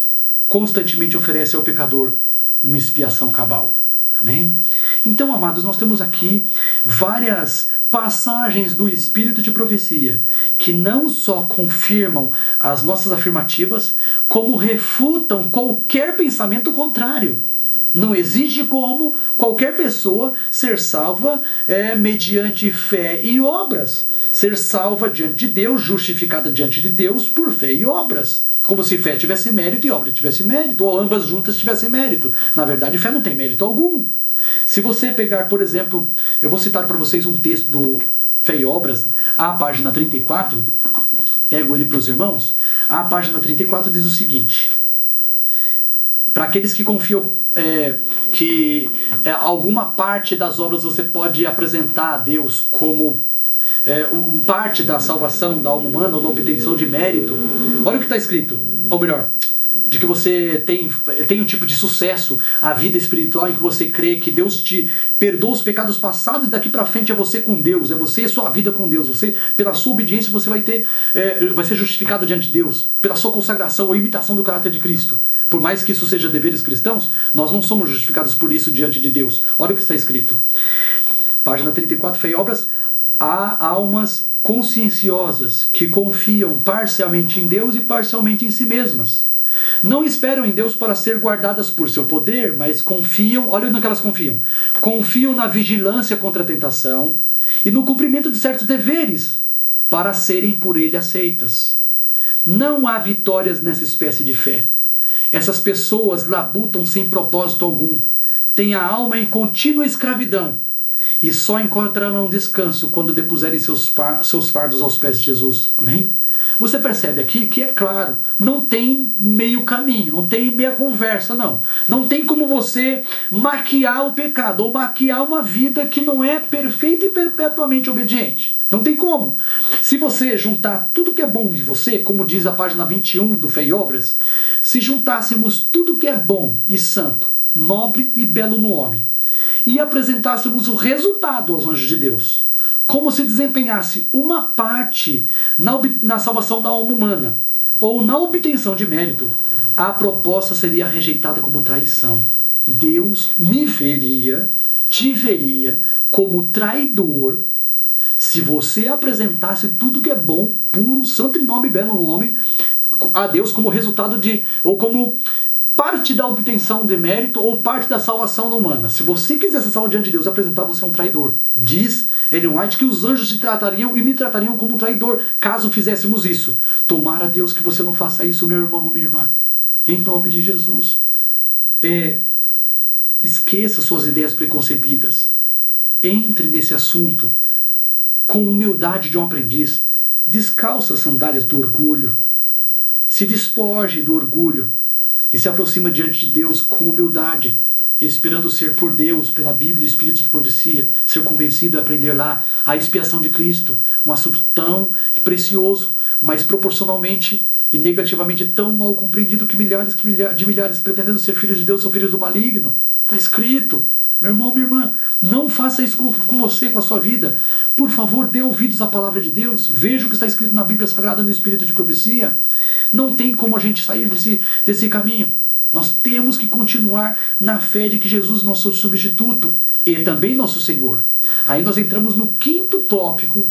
constantemente oferece ao pecador uma expiação cabal. Amém? Então, amados, nós temos aqui várias passagens do Espírito de profecia que não só confirmam as nossas afirmativas, como refutam qualquer pensamento contrário. Não existe como qualquer pessoa ser salva mediante fé e obras. Ser salva diante de Deus, justificada diante de Deus por fé e obras. Como se fé tivesse mérito e obra tivesse mérito, ou ambas juntas tivessem mérito. Na verdade, fé não tem mérito algum. Se você pegar, por exemplo, eu vou citar para vocês um texto do Fé e Obras, a página 34, pego ele para os irmãos, a página 34 diz o seguinte: para aqueles que confiam que alguma parte das obras você pode apresentar a Deus como parte da salvação da alma humana ou da obtenção de mérito, olha o que está escrito, ou melhor, de que você tem um tipo de sucesso, a vida espiritual em que você crê que Deus te perdoa os pecados passados e daqui para frente é você com Deus, é você e sua vida com Deus. Você, pela sua obediência, você vai ser justificado diante de Deus, pela sua consagração ou imitação do caráter de Cristo. Por mais que isso seja deveres cristãos, nós não somos justificados por isso diante de Deus. Olha o que está escrito. Página 34, Fé e Obras. Há almas conscienciosas que confiam parcialmente em Deus e parcialmente em si mesmas. Não esperam em Deus para ser guardadas por seu poder, mas confiam, olha no que elas confiam. Confiam na vigilância contra a tentação e no cumprimento de certos deveres para serem por ele aceitas. Não há vitórias nessa espécie de fé. Essas pessoas labutam sem propósito algum, têm a alma em contínua escravidão e só encontrarão descanso quando depuserem seus fardos aos pés de Jesus. Amém? Você percebe aqui que, é claro, não tem meio caminho, não tem meia conversa, não. Não tem como você maquiar o pecado ou maquiar uma vida que não é perfeita e perpetuamente obediente. Não tem como. Se você juntar tudo que é bom de você, como diz a página 21 do Fé e Obras, se juntássemos tudo que é bom e santo, nobre e belo no homem, e apresentássemos o resultado aos anjos de Deus, como se desempenhasse uma parte na salvação da alma humana, ou na obtenção de mérito, a proposta seria rejeitada como traição. Deus me veria, te veria como traidor, se você apresentasse tudo que é bom, puro, santo e nobre e belo no homem, a Deus como resultado ou como parte da obtenção de mérito ou parte da salvação humana. Se você quiser ser salvo diante de Deus e apresentar, você é um traidor. Diz Ellen White que os anjos te tratariam e me tratariam como um traidor, caso fizéssemos isso. Tomara a Deus que você não faça isso, meu irmão, minha irmã. Em nome de Jesus. Esqueça suas ideias preconcebidas. Entre nesse assunto com humildade de um aprendiz. Descalça as sandálias do orgulho. Se despoje do orgulho e se aproxima diante de Deus com humildade, esperando ser por Deus, pela Bíblia e Espírito de profecia, ser convencido e aprender lá a expiação de Cristo, um assunto tão precioso, mas proporcionalmente e negativamente tão mal compreendido que milhares de milhares pretendendo ser filhos de Deus são filhos do maligno. Está escrito. Meu irmão, minha irmã, não faça isso com você, com a sua vida. Por favor, dê ouvidos à palavra de Deus. Veja o que está escrito na Bíblia Sagrada, no Espírito de profecia. Não tem como a gente sair desse caminho. Nós temos que continuar na fé de que Jesus é nosso substituto e também nosso Senhor. Aí nós entramos no quinto tópico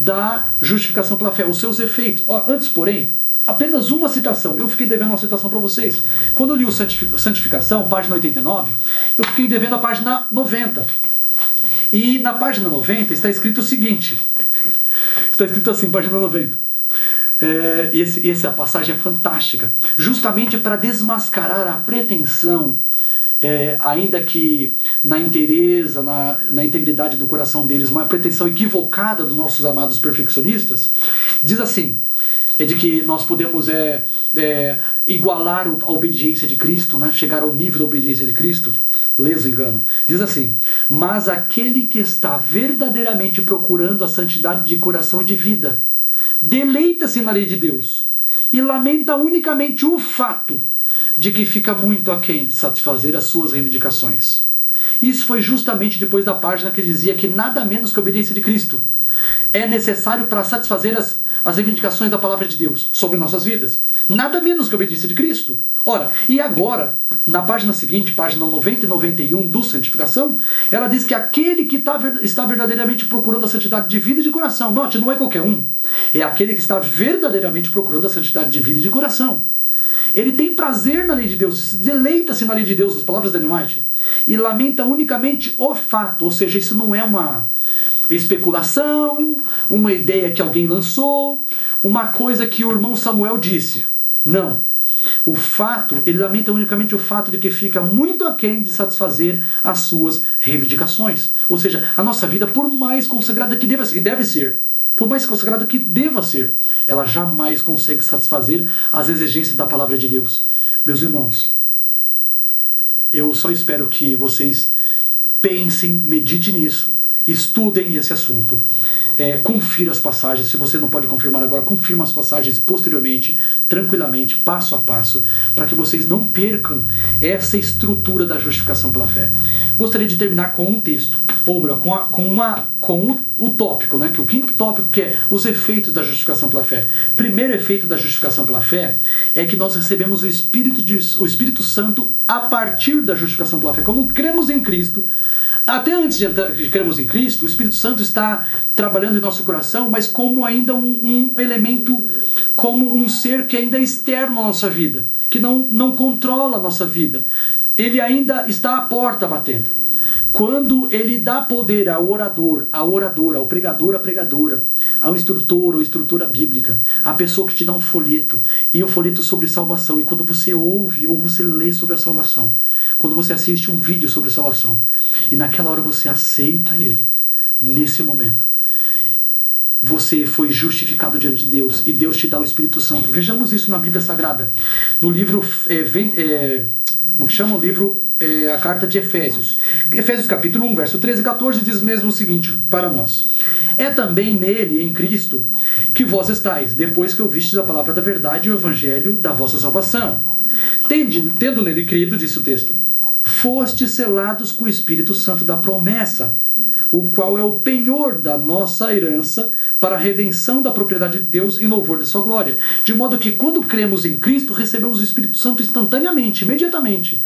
da justificação pela fé, os seus efeitos. Antes, porém, apenas uma citação. Eu fiquei devendo uma citação para vocês. Quando eu li o Santificação, página 89, eu fiquei devendo a página 90. E na página 90 está escrito o seguinte. Está escrito assim, página 90. Essa passagem é fantástica. Justamente para desmascarar a pretensão, ainda que na inteireza, na integridade do coração deles, uma pretensão equivocada dos nossos amados perfeccionistas, diz assim, de que nós podemos igualar a obediência de Cristo, né? Chegar ao nível da obediência de Cristo. Leso engano. Diz assim: mas aquele que está verdadeiramente procurando a santidade de coração e de vida, deleita-se na lei de Deus e lamenta unicamente o fato de que fica muito aquém de satisfazer as suas reivindicações. Isso foi justamente depois da página que dizia que nada menos que a obediência de Cristo é necessário para satisfazer as reivindicações da palavra de Deus sobre nossas vidas. Nada menos que a obediência de Cristo. Ora, e agora, na página seguinte, página 90 e 91 do Santificação, ela diz que aquele que está verdadeiramente procurando a santidade de vida e de coração, note, não é qualquer um, é aquele que está verdadeiramente procurando a santidade de vida e de coração. Ele tem prazer na lei de Deus, deleita-se na lei de Deus, as palavras da Ellen White, e lamenta unicamente o fato, ou seja, isso não é uma especulação, uma ideia que alguém lançou, uma coisa que o irmão Samuel disse. Não. O fato, ele lamenta unicamente o fato de que fica muito aquém de satisfazer as suas reivindicações. Ou seja, a nossa vida, por mais consagrada que deve ser, por mais consagrada que deva ser, ela jamais consegue satisfazer as exigências da palavra de Deus. Meus irmãos, eu só espero que vocês pensem, meditem nisso, estudem esse assunto. Confira as passagens. Se você não pode confirmar agora, confirma as passagens posteriormente, tranquilamente, passo a passo, para que vocês não percam essa estrutura da justificação pela fé. Gostaria de terminar com um texto, ou melhor, com o tópico, né? Que o quinto tópico, que é os efeitos da justificação pela fé. Primeiro efeito da justificação pela fé é que nós recebemos o Espírito Santo a partir da justificação pela fé. Quando cremos em Cristo, até antes de crermos em Cristo, o Espírito Santo está trabalhando em nosso coração, mas como ainda um elemento, como um ser que ainda é externo à nossa vida, que não controla a nossa vida. Ele ainda está à porta batendo. Quando ele dá poder ao orador, ao pregador, à pregadora, ao instrutor ou instrutora bíblica, à pessoa que te dá um folheto, e um folheto sobre salvação, e quando você ouve ou você lê sobre a salvação, quando você assiste um vídeo sobre salvação, e naquela hora você aceita ele, nesse momento, você foi justificado diante de Deus, e Deus te dá o Espírito Santo. Vejamos isso na Bíblia Sagrada, no livro, como que chama o livro? A carta de Efésios. Efésios capítulo 1, verso 13 e 14 diz mesmo o seguinte para nós: é também nele, em Cristo, que vós estáis, depois que ouvistes a palavra da verdade e o evangelho da vossa salvação. Tendo nele crido, disse o texto, fostes selados com o Espírito Santo da promessa, o qual é o penhor da nossa herança para a redenção da propriedade de Deus em louvor de sua glória. De modo que quando cremos em Cristo, recebemos o Espírito Santo instantaneamente, imediatamente,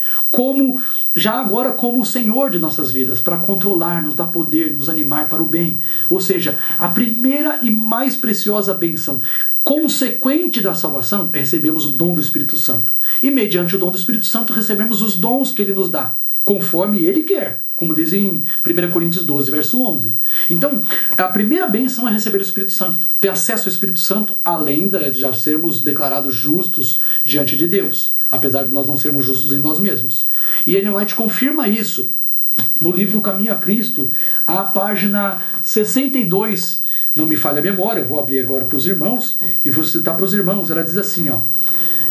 já agora como o Senhor de nossas vidas, para controlar, nos dar poder, nos animar para o bem. Ou seja, a primeira e mais preciosa bênção. consequente da salvação, recebemos o dom do Espírito Santo. E mediante o dom do Espírito Santo, recebemos os dons que ele nos dá, conforme ele quer, como diz em 1 Coríntios 12, verso 11. Então, a primeira bênção é receber o Espírito Santo, ter acesso ao Espírito Santo, além de já sermos declarados justos diante de Deus, apesar de nós não sermos justos em nós mesmos. E Ellen White confirma isso no livro Caminho a Cristo, a página 62, não me falha a memória, eu vou abrir agora para os irmãos, e vou citar para os irmãos, ela diz assim, ó: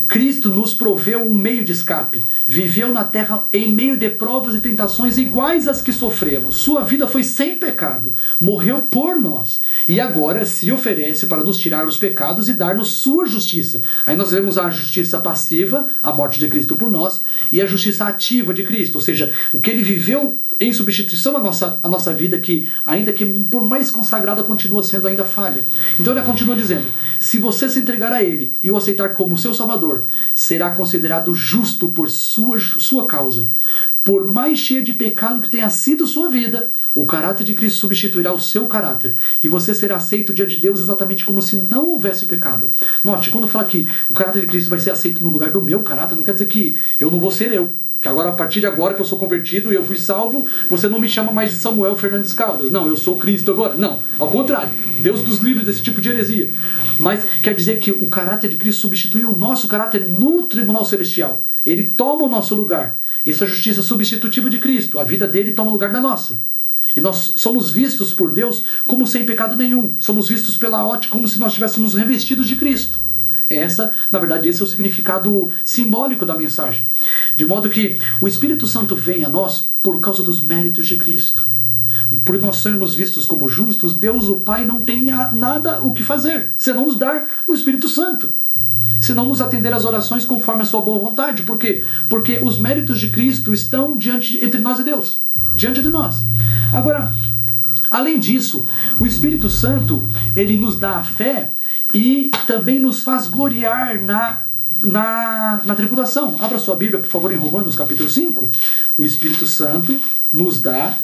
Cristo nos proveu um meio de escape, viveu na terra em meio de provas e tentações iguais às que sofremos. Sua vida foi sem pecado, morreu por nós e agora se oferece para nos tirar os pecados e dar-nos sua justiça. Aí nós vemos a justiça passiva, a morte de Cristo por nós, e a justiça ativa de Cristo, ou seja, o que ele viveu em substituição à nossa vida, que ainda que por mais consagrada continua sendo ainda falha. Então ele continua dizendo: se você se entregar a ele e o aceitar como seu Salvador, será considerado justo por sua causa. Por mais cheia de pecado que tenha sido sua vida, o caráter de Cristo substituirá o seu caráter, e você será aceito diante de Deus exatamente como se não houvesse pecado. Note, quando fala que o caráter de Cristo vai ser aceito no lugar do meu caráter, não quer dizer que eu não vou ser eu. Que agora, a partir de agora que eu sou convertido e eu fui salvo, você não me chama mais de Samuel Fernandes Caldas. Não, eu sou Cristo agora. Não, ao contrário. Deus nos livre desse tipo de heresia. Mas quer dizer que o caráter de Cristo substituiu o nosso caráter no tribunal celestial. Ele toma o nosso lugar. Essa justiça substitutiva de Cristo. A vida dele toma o lugar da nossa. E nós somos vistos por Deus como sem pecado nenhum. Somos vistos pela ótica como se nós estivéssemos revestidos de Cristo. Na verdade, esse é o significado simbólico da mensagem. De modo que o Espírito Santo vem a nós por causa dos méritos de Cristo. Por nós sermos vistos como justos, Deus o Pai não tem nada o que fazer, senão nos dar o Espírito Santo. Senão nos atender às orações conforme a sua boa vontade. Por quê? Porque os méritos de Cristo estão entre nós e Deus. Diante de nós. Agora, além disso, o Espírito Santo, ele nos dá a fé e também nos faz gloriar na tribulação. Abra sua Bíblia, por favor, em Romanos capítulo 5. O Espírito Santo nos dá,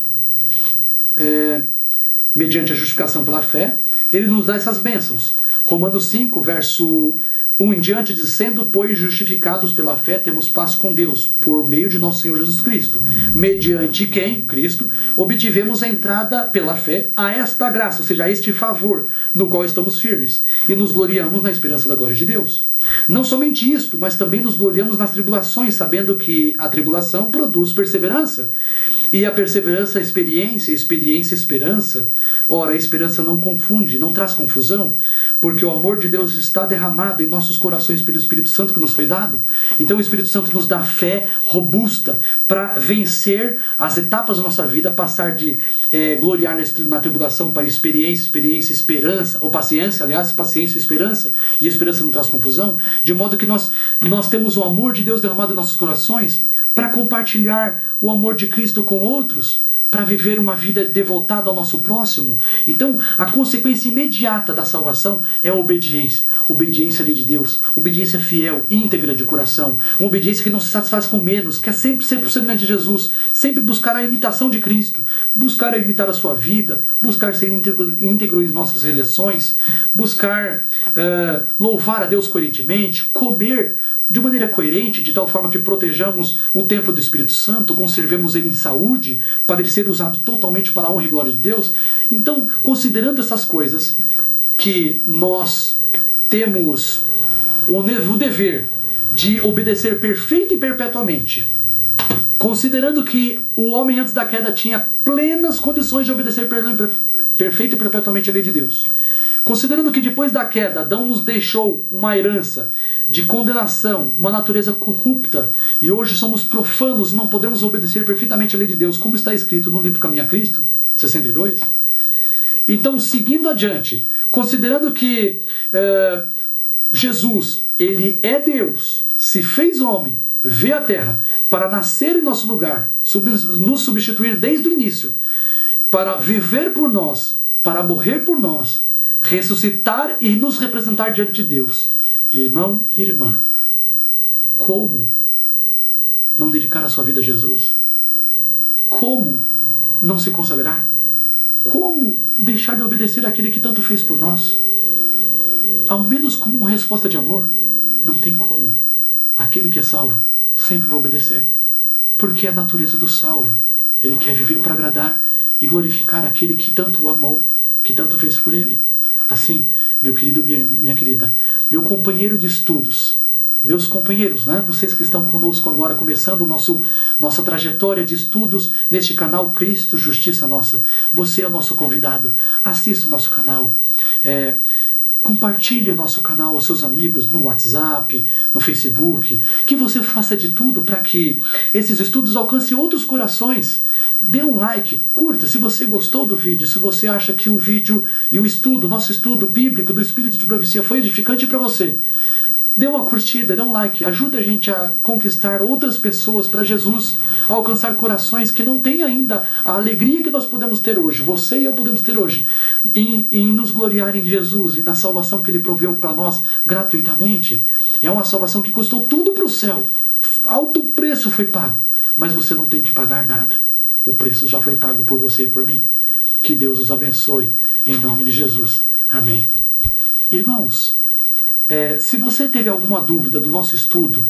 mediante a justificação pela fé, ele nos dá essas bênçãos. Romanos 5, verso 1 em diante, diz: sendo, pois, justificados pela fé, temos paz com Deus, por meio de nosso Senhor Jesus Cristo, mediante quem, Cristo, obtivemos a entrada pela fé a esta graça, ou seja, a este favor, no qual estamos firmes, e nos gloriamos na esperança da glória de Deus. Não somente isto, mas também nos gloriamos nas tribulações, sabendo que a tribulação produz perseverança, e a perseverança, a experiência esperança. Ora, a esperança não confunde, não traz confusão, porque o amor de Deus está derramado em nossos corações pelo Espírito Santo que nos foi dado. Então o Espírito Santo nos dá fé robusta para vencer as etapas da nossa vida, passar de gloriar na tribulação para experiência, esperança, ou paciência e esperança, e a esperança não traz confusão, de modo que nós temos o amor de Deus derramado em nossos corações para compartilhar o amor de Cristo com outros, para viver uma vida devotada ao nosso próximo. Então, a consequência imediata da salvação é a obediência. Obediência à lei de Deus, obediência fiel, íntegra de coração, uma obediência que não se satisfaz com menos, quer sempre ser semelhante de Jesus, sempre buscar a imitação de Cristo, buscar imitar a sua vida, buscar ser íntegro em nossas relações, buscar louvar a Deus coerentemente, comer de maneira coerente, de tal forma que protejamos o templo do Espírito Santo, conservemos ele em saúde, para ele ser usado totalmente para a honra e glória de Deus. Então, considerando essas coisas, que nós temos o dever de obedecer perfeita e perpetuamente, considerando que o homem antes da queda tinha plenas condições de obedecer perfeita e perpetuamente a lei de Deus, considerando que depois da queda, Adão nos deixou uma herança de condenação, uma natureza corrupta, e hoje somos profanos e não podemos obedecer perfeitamente a lei de Deus, como está escrito no livro Caminho a Cristo, 62. Então, seguindo adiante, considerando que Jesus, ele é Deus, se fez homem, veio à terra para nascer em nosso lugar, nos substituir desde o início, para viver por nós, para morrer por nós, ressuscitar e nos representar diante de Deus. Irmão e irmã, como não dedicar a sua vida a Jesus? Como não se consagrar? Como deixar de obedecer àquele que tanto fez por nós? ao menos como uma resposta de amor. Não tem como. Aquele que é salvo sempre vai obedecer, porque é a natureza do salvo. Ele quer viver para agradar e glorificar aquele que tanto o amou, que tanto fez por ele. Assim, meu querido, minha querida, meu companheiro de estudos, meus companheiros, né? Vocês que estão conosco agora, começando nossa trajetória de estudos neste canal Cristo, Justiça Nossa. Você é o nosso convidado. Assista o nosso canal. Compartilhe o nosso canal aos seus amigos no WhatsApp, no Facebook. Que você faça de tudo para que esses estudos alcancem outros corações. Dê um like, curta se você gostou do vídeo, se você acha que o vídeo e o estudo, nosso estudo bíblico do Espírito de Profecia foi edificante para você. Dê uma curtida, dê um like, ajuda a gente a conquistar outras pessoas para Jesus, a alcançar corações que não têm ainda a alegria que nós podemos ter hoje, você e eu podemos ter hoje, em nos gloriar em Jesus e na salvação que Ele proveu para nós gratuitamente. É uma salvação que custou tudo para o céu, alto preço foi pago, mas você não tem que pagar nada, o preço já foi pago por você e por mim. Que Deus os abençoe, em nome de Jesus. Amém. Irmãos, se você teve alguma dúvida do nosso estudo,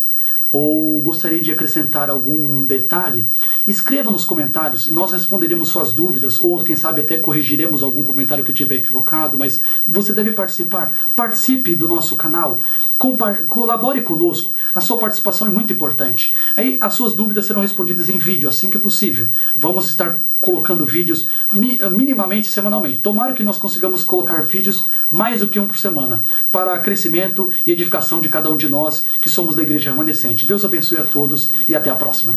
ou gostaria de acrescentar algum detalhe, escreva nos comentários e nós responderemos suas dúvidas, ou quem sabe até corrigiremos algum comentário que estiver equivocado, mas você deve participar. Participe do nosso canal, colabore conosco, a sua participação é muito importante. Aí as suas dúvidas serão respondidas em vídeo, assim que possível. Vamos estar colocando vídeos minimamente semanalmente. Tomara que nós consigamos colocar vídeos mais do que um por semana, para crescimento e edificação de cada um de nós que somos da Igreja Remanescente. Deus abençoe a todos e até a próxima.